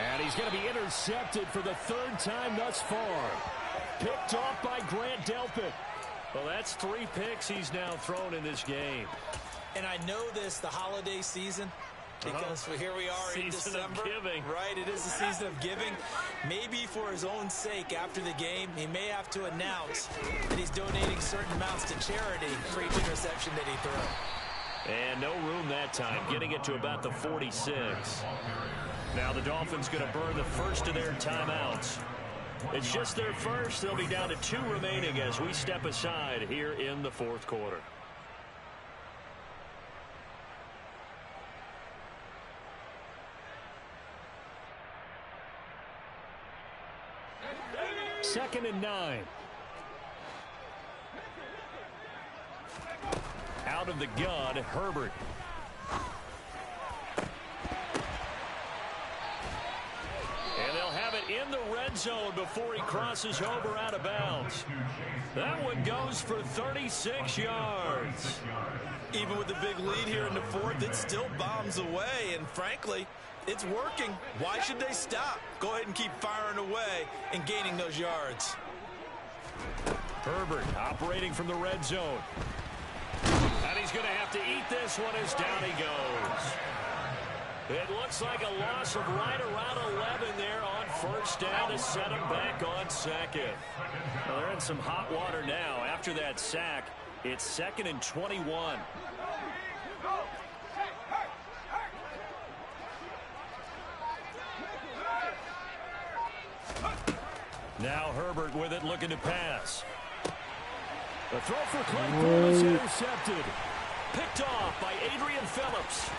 And he's going to be intercepted for the 3rd time thus far. Picked off by Grant Delpit. Well, that's 3 picks he's now thrown in this game. And I know this, the holiday season, because here we are in December. Season of giving. Right, it is the season of giving. Maybe for his own sake after the game, he may have to announce that he's donating certain amounts to charity for each interception that he threw. And no room that time, getting it to about the 46. Now the Dolphins going to burn the first of their timeouts. It's just their first. They'll be down to 2 remaining as we step aside here in the 4th quarter. Second and 9. Out of the gun, Herbert. And they'll have it in the red zone before he crosses over out of bounds. That one goes for 36 yards. Even with the big lead here in the fourth, it still bombs away, and frankly, it's working. Why should they stop? Go ahead and keep firing away and gaining those yards. Herbert operating from the red zone. And he's going to have to eat this one as down he goes. It looks like a loss of right around 11 there on first down to set him back on second. Well, they're in some hot water now. After that sack, it's 2nd and 21. Now Herbert with it, looking to pass. The throw for Claypool is intercepted. Picked off by Adrian Phillips.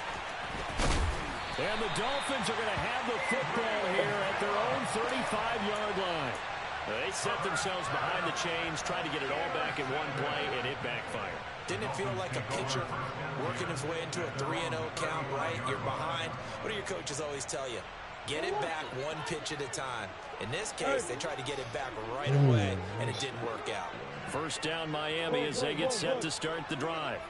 And the Dolphins are going to have the football here at their own 35-yard line. They set themselves behind the chains, trying to get it all back in one play, and it backfired. Didn't it feel like a pitcher working his way into a 3-0 count, right? You're behind. What do your coaches always tell you? Get it back one pitch at a time. In this case, they tried to get it back right away, and it didn't work out. First down Miami as they get set to start the drive.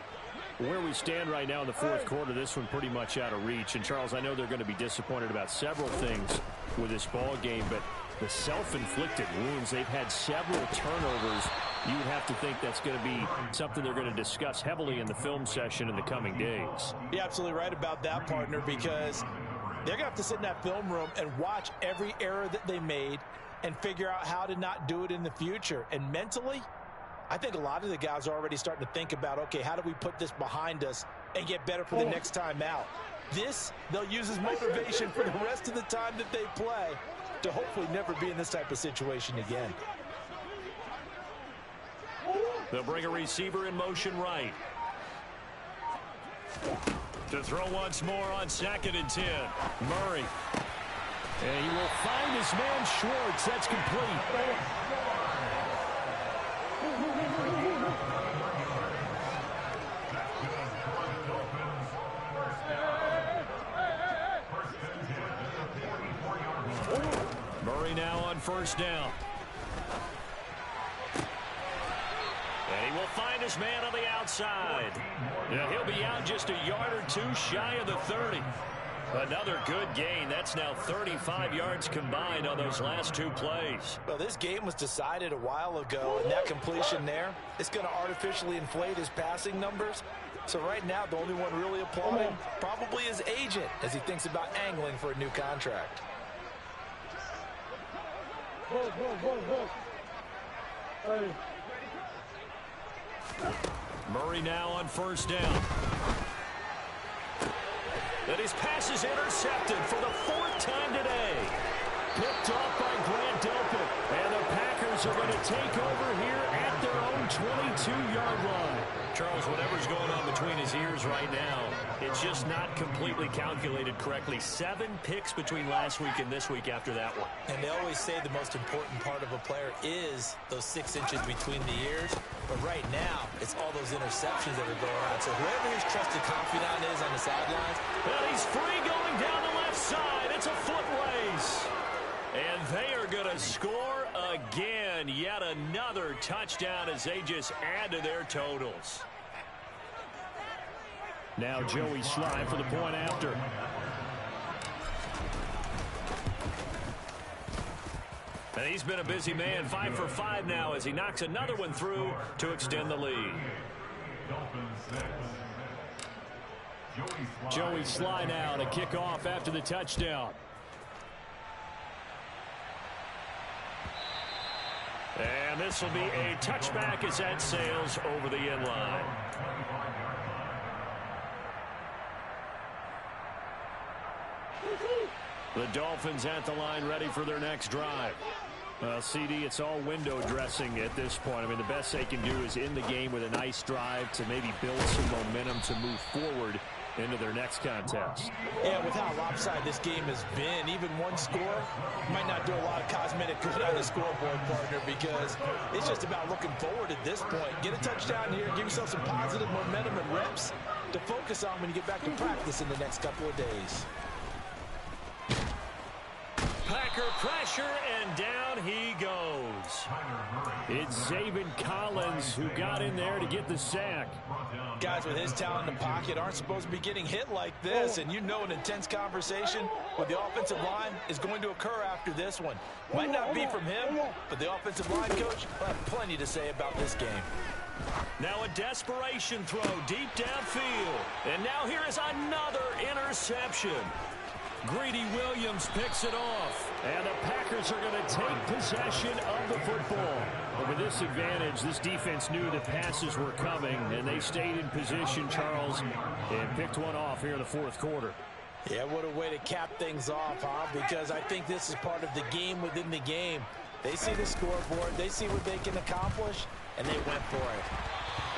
Where we stand right now in the fourth quarter, this one pretty much out of reach. And, Charles, I know they're going to be disappointed about several things with this ball game, but the self-inflicted wounds, they've had several turnovers. You would have to think that's going to be something they're going to discuss heavily in the film session in the coming days. You're absolutely right about that, partner, because they're going to have to sit in that film room and watch every error that they made and figure out how to not do it in the future. And mentally, I think a lot of the guys are already starting to think about, okay, how do we put this behind us and get better for the next time out? This, they'll use as motivation for the rest of the time that they play to hopefully never be in this type of situation again. They'll bring a receiver in motion right. To throw once more on 2nd and 10. Murray. And he will find his man Schwartz. That's complete. Murray now on first down. And he will find his man on the outside. Yeah, he'll be out just a yard or two shy of the 30. Another good gain. That's now 35 yards combined on those last two plays. Well, this game was decided a while ago, and that completion there is going to artificially inflate his passing numbers. So right now, the only one really applauding probably his agent as he thinks about angling for a new contract. Murray now on first down. And his pass is intercepted for the 4th time today. Picked off by Grant Delpit. And the Packers are going to take over here at their own 22-yard line. Charles, whatever's going on between his ears right now, it's just not completely calculated correctly. 7 picks between last week and this week after that one. And they always say the most important part of a player is those 6 inches between the ears. But right now, it's all those interceptions that are going on. So whoever his trusted confidant is on the sidelines. Well, he's free going down the left side. It's a foot race. And they are going to score again. Yet another touchdown as they just add to their totals. Now Joey Sly for the point after. And he's been a busy man, 5 for 5 now as he knocks another one through to extend the lead. Joey Sly now to kick off after the touchdown. And this will be a touchback as that sails over the end line. The Dolphins at the line ready for their next drive. CD, it's all window dressing at this point. I mean, the best they can do is in the game with a nice drive to maybe build some momentum to move forward into their next contest. Yeah, with how lopsided this game has been, even one score might not do a lot of cosmetic good on the scoreboard, partner, because it's just about looking forward at this point. Get a touchdown here, give yourself some positive momentum and reps to focus on when you get back to practice in the next couple of days. Packer pressure, and down he goes. It's Zaven Collins who got in there to get the sack. Guys with his talent in the pocket aren't supposed to be getting hit like this, and you know an intense conversation with the offensive line is going to occur after this one. Might not be from him, but the offensive line coach will have plenty to say about this game. Now a desperation throw deep downfield. And now here is another interception. Greedy Williams picks it off. And the Packers are going to take possession of the football. But with this advantage, this defense knew the passes were coming, and they stayed in position, Charles, and picked one off here in the fourth quarter. Yeah, what a way to cap things off, huh? Because I think this is part of the game within the game. They see the scoreboard, they see what they can accomplish, and they went for it.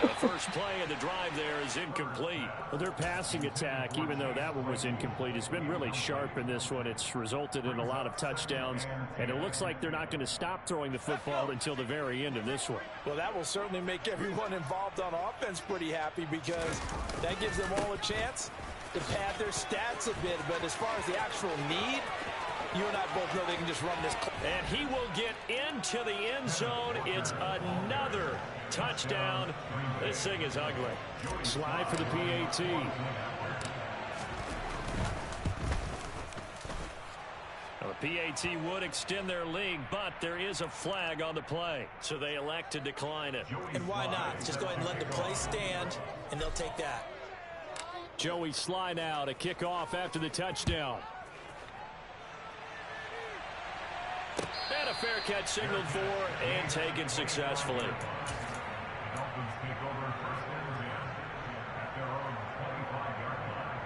The first play of the drive there is incomplete. Well, their passing attack, even though that one was incomplete, has been really sharp in this one. It's resulted in a lot of touchdowns, and it looks like they're not going to stop throwing the football until the very end of this one. Well, that will certainly make everyone involved on offense pretty happy, because that gives them all a chance to pad their stats a bit. But as far as the actual need, you and I both know they can just run this. And he will get into the end zone. It's another touchdown. This thing is ugly. Slide for the PAT. Well, the PAT would extend their lead, but there is a flag on the play, so they elect to decline it. And why not? Just go ahead and let the play stand, and they'll take that. Joey Sly now to kick off after the touchdown. And a fair catch signaled for and taken successfully. Dolphins take over first and 10 at their own 25-yard line.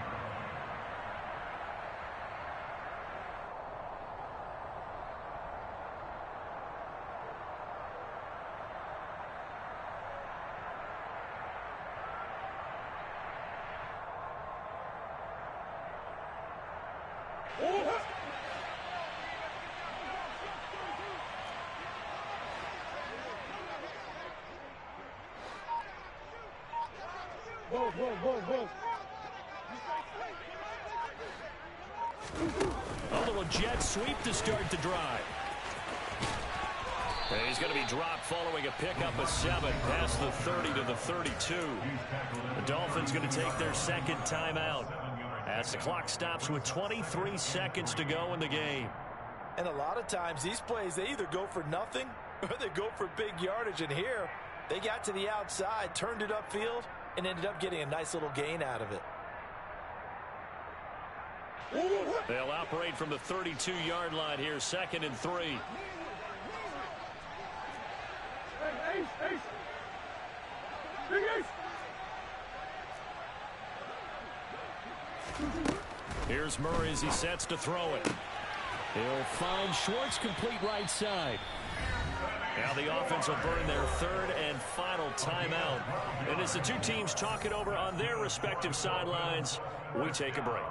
A little jet sweep to start the drive. And he's going to be dropped following a pickup of 7 past the 30 to the 32. The Dolphins going to take their second timeout as the clock stops with 23 seconds to go in the game. And a lot of times these plays, they either go for nothing or they go for big yardage. And here, they got to the outside, turned it upfield, and ended up getting a nice little gain out of it. They'll operate from the 32-yard line here, 2nd and 3. Here's Murray as he sets to throw it. He'll find Schwartz complete right side. Now the offense will burn their third and final timeout. And as the two teams talk it over on their respective sidelines, we take a break.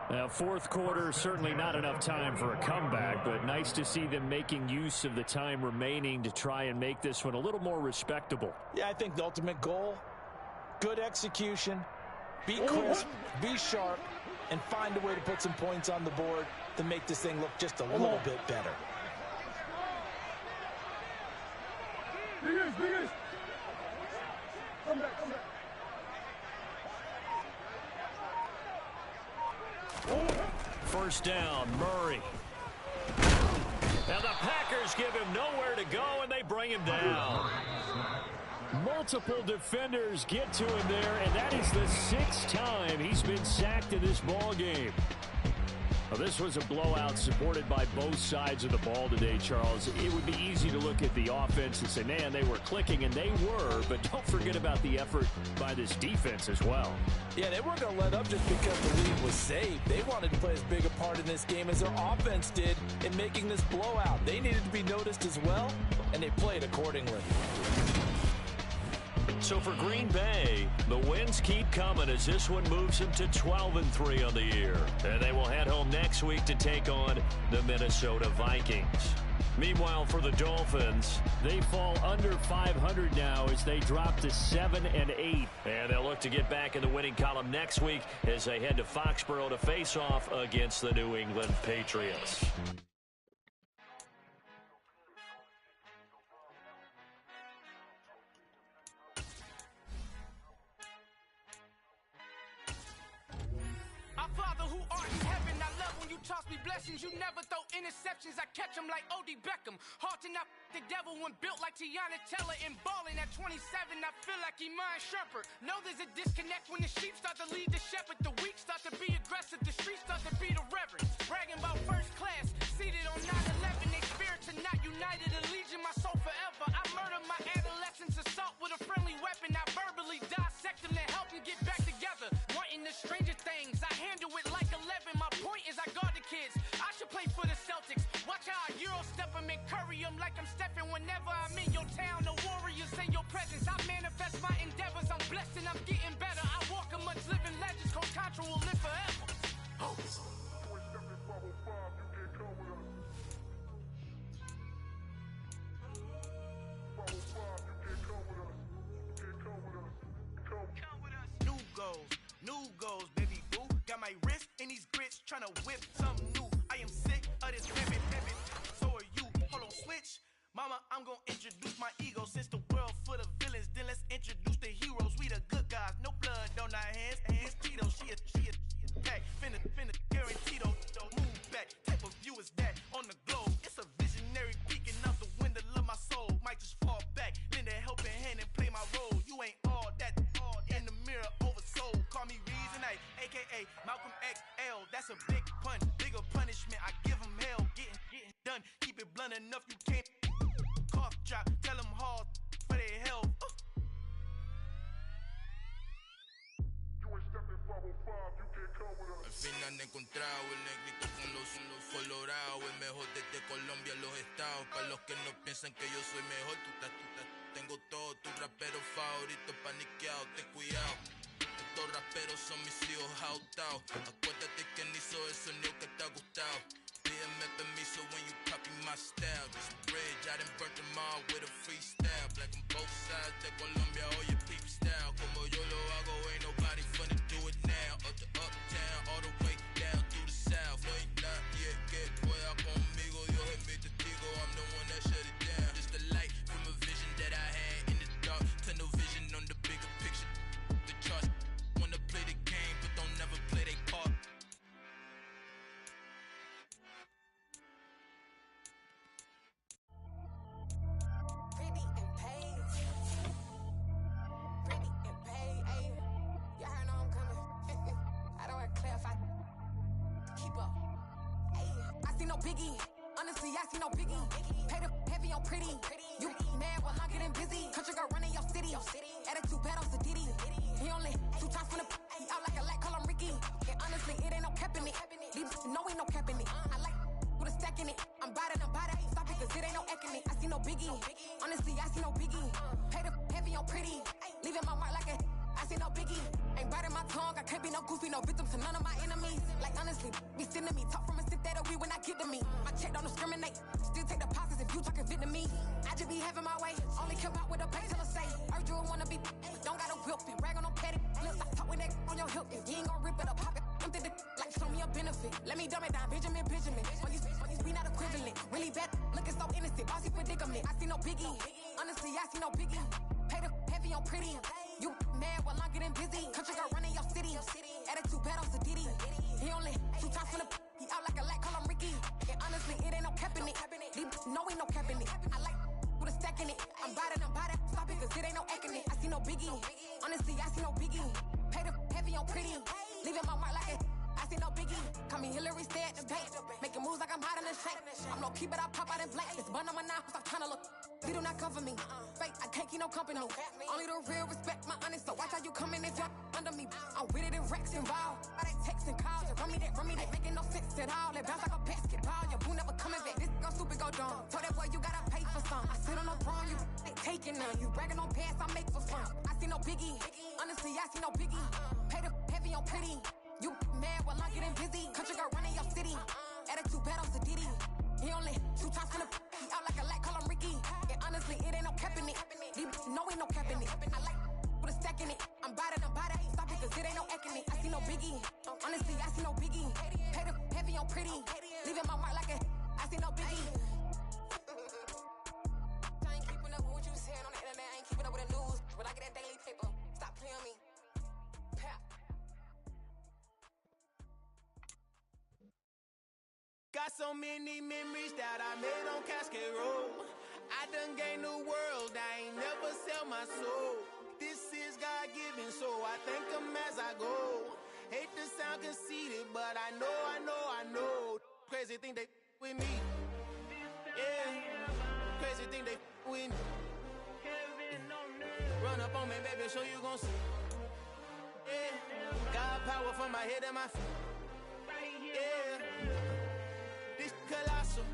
Now, fourth quarter, certainly not enough time for a comeback, but nice to see them making use of the time remaining to try and make this one a little more respectable. Yeah, I think the ultimate goal, good execution, be crisp, be sharp, and find a way to put some points on the board to make this thing look just a little bit better. Come back, come back. First down, Murray. Now the Packers give him nowhere to go, and they bring him down. Multiple defenders get to him there, and that is the 6th time he's been sacked in this ball game. Well, this was a blowout supported by both sides of the ball today, Charles. It would be easy to look at the offense and say, man, they were clicking, and they were, but don't forget about the effort by this defense as well. Yeah, they weren't going to let up just because the lead was saved. They wanted to play as big a part in this game as their offense did in making this blowout. They needed to be noticed as well, and they played accordingly. So for Green Bay, the wins keep coming as this one moves them to 12-3 on the year. And they will head home next week to take on the Minnesota Vikings. Meanwhile, for the Dolphins, they fall under 500 now as they drop to 7-8. And they'll look to get back in the winning column next week as they head to Foxborough to face off against the New England Patriots. toss me blessings, you never throw interceptions. I catch them like O.D. Beckham. Hard to not the devil when built like Tiana Teller. And balling at 27, I feel like Iman Shumpert. Know there's a disconnect when the sheep start to lead the shepherd. The weak start to be aggressive, the streets start to be the reverend. Bragging about first class, seated on 9/11. They spirits are not united, a legion, my soul forever. I murder my adolescence, assault with a friendly weapon. I verbally dissect them to help them get back together. Wanting the stranger things, I handle it like 11. My point is I guard the kids. I should play for the Celtics. Watch how I Euro step them and curry them like I'm Stephen. Whenever I'm in your town, the Warriors in your presence. I manifest my endeavors. I'm blessed and I'm getting better. I walk amongst living legends. Coach Contra will live forever. Oh. New goals, baby boo. Got my wrist in these grits, tryna whip something new. I am sick of this pivot. So are you. Hold on, switch. Mama, I'm gonna introduce my ego. Since the world full of villains, then let's introduce the heroes. We the good guys, no blood on our hands. Hands Tito, she a back. Finna, guaranteed. Move back. Type of view is that on the globe? It's a visionary peeking out the window of my soul. Might just fall back, lend a helping hand and play my role. You ain't all that. In the mirror, oversold. Call me Reason A, aka Malcolm XL. That's a big pun, bigger punishment. I give him hell, getting done. Keep it blunt enough, you can't. Cough drop, tell them hard for their health. Al fin han encontrado el negrito con los colorados, el mejor desde Colombia a los estados. Para los que no piensan que yo soy mejor, tengo todo, tus raperos favoritos paniqueados, ten cuidado. Estos raperos son mis hijos jautados. Acuérdate quién hizo el sonido que te ha gustado. Pídeme permiso when you copy my style. This bridge, I done burnt them all with a freestyle. Black on both sides de Colombia, oye peep style. Como yo lo hago, ain't nobody finna do it now. Up to uptown, all the way down to the south. No hay nadie que pueda conmigo, Dios es mi testigo. I'm the one that shut it down. Just the light from a vision that I had in the dark. Tunnel vision on the bigger picture. The charts wanna play the game, but don't never play their part. Biggie, honestly, I see no biggie. Pay the heavy on pretty. You mad while I'm getting busy. Country girl running your city. Attitude bad on Diddy. He only 2 times from the he out like a light, call him Ricky. And honestly, it ain't no cap in it. No, ain't no cap in it. I like with a stack in it. I'm bad it. Stop it, cause it ain't no eck in it. I see no biggie. Honestly, I see no biggie. Pay the heavy on pretty. Leaving my mark like a I see no biggie. Ain't biting my tongue. I can't be no goofy, no victim to none of my enemies. Like honestly, be sending me talk from a sit that we when I get to me. My check don't discriminate. Still take deposits if you talking Vietnamese. I just be having my way. Only come out with a pay till I say. Urge you wanna be, but don't gotta whip it. Rag on no petty. Look, I talk with that on your hip. If you ain't gon' rip it up, pop it. Empty the like show me a benefit. Let me dumb it down, Benjamin. All these we not equivalent. Really bad, looking so innocent. Bossy predicament. I see no biggie. Honestly, I see no biggie. Pay the heavy on pretty. You mad while I'm getting busy. Country girl running your city. Attitude bad on Diddy. He only 2 times from the he out like a light, call him Ricky. And honestly, it ain't no cap in it. No, ain't no cap in it. I like with a stack in it. I'm bad it. Stop it, cause it ain't no eck in it. I see no biggie. Honestly, I see no biggie. Pay the heavy on pretty. Leaving my mark like it. I see no biggie. Call me Hillary, stay at the bank. Making moves like I'm hiding in shape. I'm no keep it, I pop out in blank. It's bun on my knife, stop trying to look. They do not come for me. Fake, I can't keep no company. Only the real respect my honest. So watch how you coming if you're under me. I'm with it in Rex involved. By that text and calls. Run me that. Making no sense at all. They bounce like a basketball. Your boo never coming back. This go stupid, go dumb. Told that boy you gotta pay for some. I sit on the throne, you taking none. You bragging on past, I make for fun. I see no biggie. Honestly, I see no biggie. Pay the heavy on pretty. You mad while I'm getting busy. Country girl running your city. Attitude bad on Diddy. He only 2 times from the he out like a light, call him Ricky. And honestly, it ain't no cap in it. No, ain't no cap in it. I like with a stack in it. I'm bad it. Stop it, cause it ain't no eck in it. I see no biggie. Honestly, I see no biggie. Pay the heavy on pretty. Leaving my mark like a I see no biggie. I ain't keeping up with what you saying on the internet. I ain't keeping up with the news. But I get that daily paper. Stop playing on me. so many memories that I made on Cascade Road. I done gained the world, I ain't never sell my soul. This is God-given, so I thank him as I go. Hate to sound conceited, but I know. Crazy thing they with me. Yeah, crazy thing they with me. Run up on me, baby, so you gon' see. Yeah, got power from my head and my feet. Yeah, this colossal.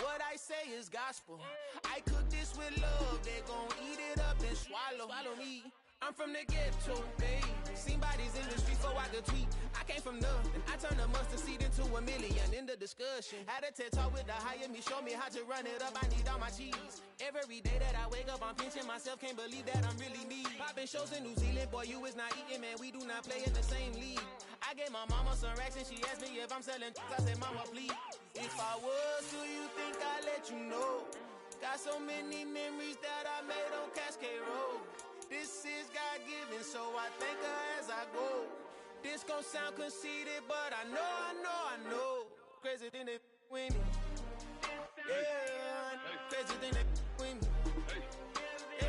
What I say is gospel. I cook this with love. They gon' eat it up and swallow me. I'm from the ghetto, baby. Seen bodies in the streets so I could tweet. I came from nothing. I turned a mustard seed into a million in the discussion. Had a TED talk with the higher me, show me how to run it up. I need all my cheese. Every day that I wake up, I'm pinching myself. Can't believe that I'm really me. Popping shows in New Zealand, boy, you is not eating, man. We do not play in the same league. I gave my mama some racks and she asked me if I'm selling. I said, mama, please. If I was, do you think I'd let you know? Got so many memories that I made on Cascade Road. This is God-given, so I thank her as I go. This gon' sound conceited, but I know. Crazy thing they with me. Yeah, crazy thing they with me. Yeah,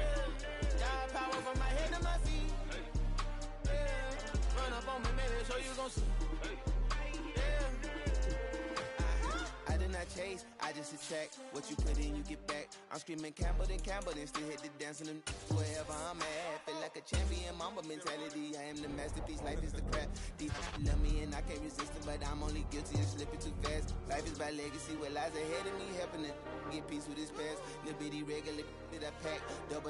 got power from my head to my feet. Yeah, run up on me, baby, so you gon' see. I did not chase, I just attract. What you put in, you get back. I'm screaming Campbell, then still hit the dance and wherever I'm at. Feel like a champion, mama mentality. I am the masterpiece, life is the crap. These love me and I can't resist it, but I'm only guilty of slipping too fast. Life is by legacy, what lies ahead of me, helping to get peace with his past. Little bitty regular that I pack, 007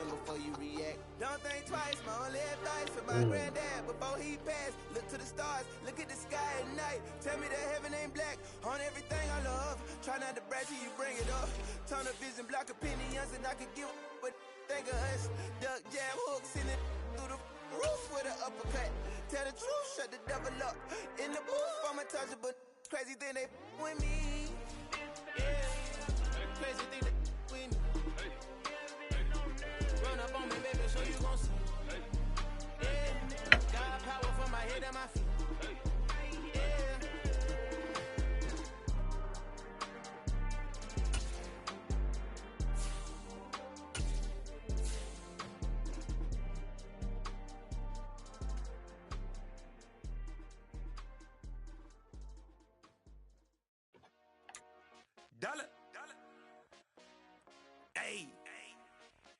before you react. Don't think twice, my only advice for my granddad before he passed. Look to the stars, look at the sky at night. Tell me that heaven ain't black on everything I love. Try not to brag till you bring it up. Turn up vision, block opinions, and I could give but think of us. Duck jab hooks in it through the roof with an uppercut. Tell the truth, shut the devil up. In the booth, I'm untouchable. Crazy thing they with me. Yeah, crazy thing they with me. Run up on me, baby, so you gon' see. Yeah, got power from my head and my feet. Dollar. Hey,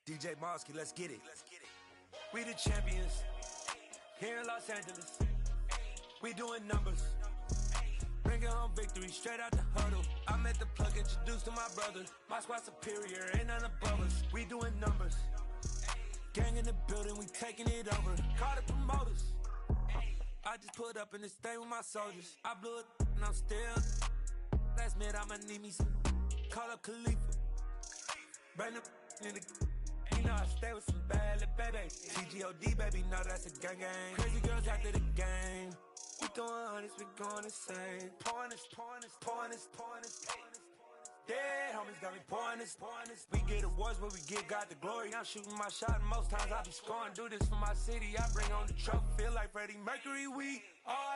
DJ Mosky, let's get it. We the champions here in Los Angeles. We doing numbers. Bringing home victory straight out the huddle. I'm at the plug, introduced to my brother. My squad superior, ain't none above us. We doing numbers. Gang in the building, we taking it over. Call the promoters. I just put up in this thing with my soldiers. I blew it and I'm still. Last minute I'ma need me some. Call up Khalifa. Bring them in the. You know I stay with some bad little baby. TGOD baby, know that's a gang gang. Crazy girls after the game. We throwing hundreds, we going insane. Pouring this. Dead homies got me pouring this. We get awards where we give God the glory. I'm shooting my shot and most times I be scoring. Do this for my city, I bring on the trophy. Feel like Freddie Mercury, we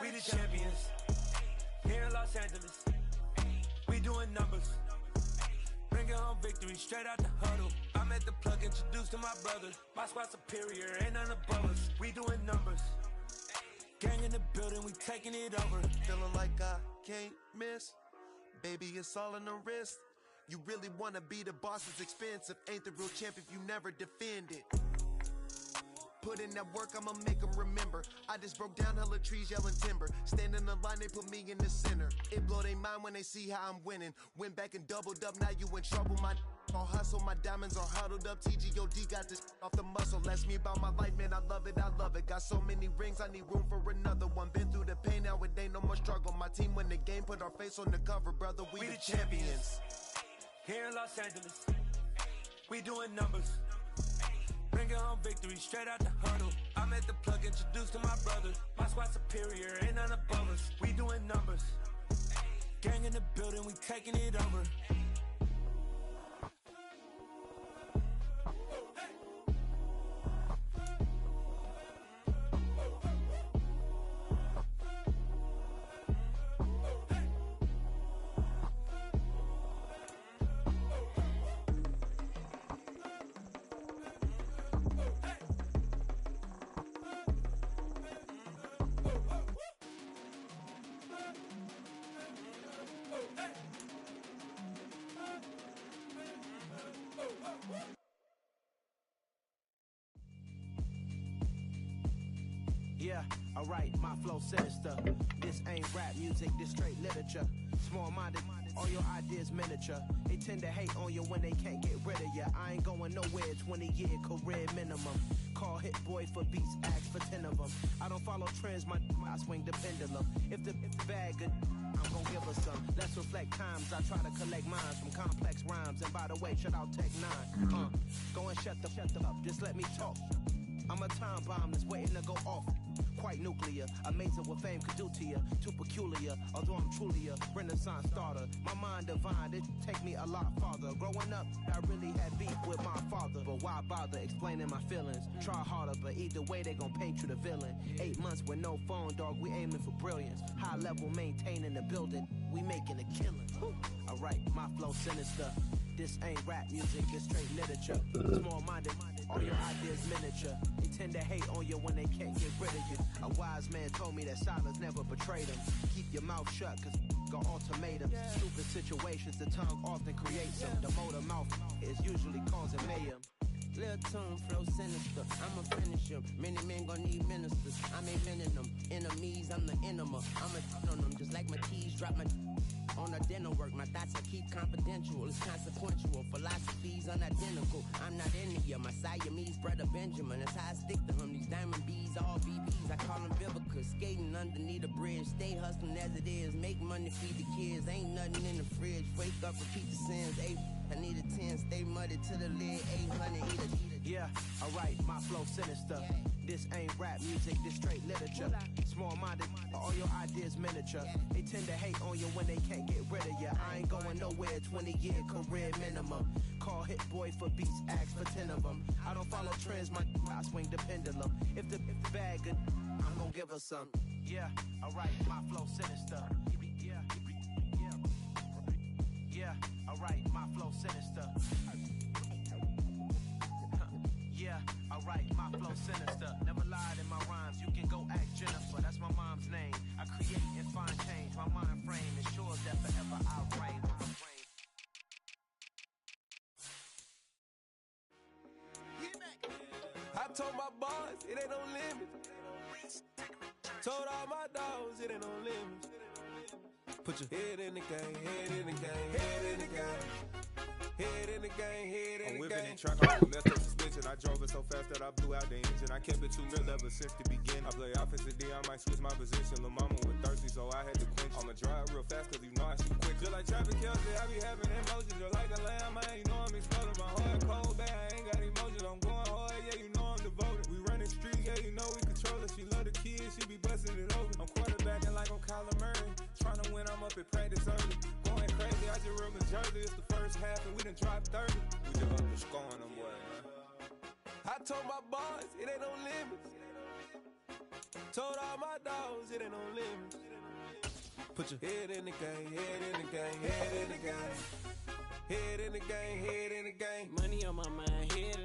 the champions here in Los Angeles. We doing numbers. Bringing home victory straight out the huddle. I'm at the plug, introduced to my brother. My squad superior, ain't none above us. We doing numbers. Gang in the building, we taking it over. Feeling like I can't miss. Baby, it's all in the wrist. You really wanna be the boss, it's expensive. Ain't the real champ if you never defend it. Put in that work, I'ma make them remember. I just broke down hella trees, yelling timber. Stand in the line, they put me in the center. It blow they mind when they see how I'm winning. Went back and doubled up, now you in trouble. My all hustle, my diamonds are huddled up. TGOD got this off the muscle. Ask me about my life, man, I love it. Got so many rings, I need room for another one. Been through the pain, now it ain't no more struggle. My team win the game, put our face on the cover, brother. We the champions. Here in Los Angeles, we doing numbers. Bringing home victory straight out the huddle. I'm at the plug, introduced to my brother. My squad superior, ain't none above us. We doing numbers. Gang in the building, we taking it over. Alright, my flow sinister. This ain't rap music, this straight literature. Small-minded, all your ideas miniature. They tend to hate on you when they can't get rid of you. I ain't going nowhere, 20-year career minimum. Call Hit Boy for beats, ask for 10 of them. I don't follow trends, I swing the pendulum. If the bag good, I'm gon' give her some. Let's reflect times, I try to collect minds from complex rhymes. And by the way, shout out Tech 9. Go and shut the up, just let me talk. I'm a time bomb that's waiting to go off. Quite nuclear, amazing what fame could do to you. Too peculiar, although I'm truly a renaissance starter. My mind divine, it take me a lot farther. Growing up, I really had beef with my father. But why bother explaining my feelings? Try harder, but either way they gon' paint you the villain. 8 months with no phone, dog, we aiming for brilliance. High level maintaining the building, we making a killing. Alright, my flow sinister. This ain't rap music, this straight literature. Small-minded, all your ideas miniature. They tend to hate on you when they can't get rid of you. A wise man told me that silence never betrayed him. Keep your mouth shut, cause got ultimatums. Stupid situations, the tongue often creates them. The motor mouth is usually causing mayhem. Lil' tune, flow sinister, I'ma finish him. Many men gon' need ministers, I'm inventing them. Enemies, I'm the enema, I'ma on them. Just like my keys, drop my on a dinner work. My thoughts I keep confidential, it's consequential. Philosophies unidentical, I'm not in here. My Siamese brother Benjamin, that's how I stick to him. These diamond bees, all BBs, I call them Vivica. Skating underneath a bridge, stay hustling as it is. Make money, feed the kids, ain't nothing in the fridge. Wake up, repeat the sins, I need a 10, stay muddy to the lid, 800, eat a. Yeah, alright, my flow sinister. This ain't rap music, this straight literature. Small-minded, all your ideas miniature. They tend to hate on you when they can't get rid of you. I ain't going nowhere, 20-year career minimum. Call Hit Boy for beats, ask for 10 of them. I don't follow trends, I swing the pendulum. If the bag good, I'm gon' give her some. Yeah, alright, my flow sinister. Yeah, alright, my flow sinister. Yeah, alright, my flow sinister. Never lied in my rhymes, you can go ask Jennifer. That's my mom's name. I create and find change. My mind frame ensures that forever I'll reign. I told my boss, it ain't no limit. Told all my dogs, it ain't no limit. Put your head in the game, head in the game, head in the game. Head in the game, head in the game. I'm whipping and track off the left of suspension. I drove it so fast that I blew out the engine. I kept it too real ever since the beginning. I play offensive D, I might switch my position. Lil' mama was thirsty, so I had to quench. I'ma drive real fast, cause you know I shoot quick. Just like traffic Kelsey, I be having emotions. Just like a lamb, man, you know I'm exploding. My heart cold, bad, I ain't got emotions. I'm going hard, yeah, you know I'm devoted. We running streets, yeah, you know we control it. She love the kids, she be busting it over. I'm quarterbacking like I'm Kyler Murray. Trying to win, I'm up at practice early. Going crazy, I just real Jersey. It's the first half and we done dropped 30. We just up and scoring them, boy, man. I told my boss, it ain't no limits. Told all my dogs, it ain't no limits. Put your head in the game, head in the game, head in the game. Head in the game, head in the game. Money on my mind, head in the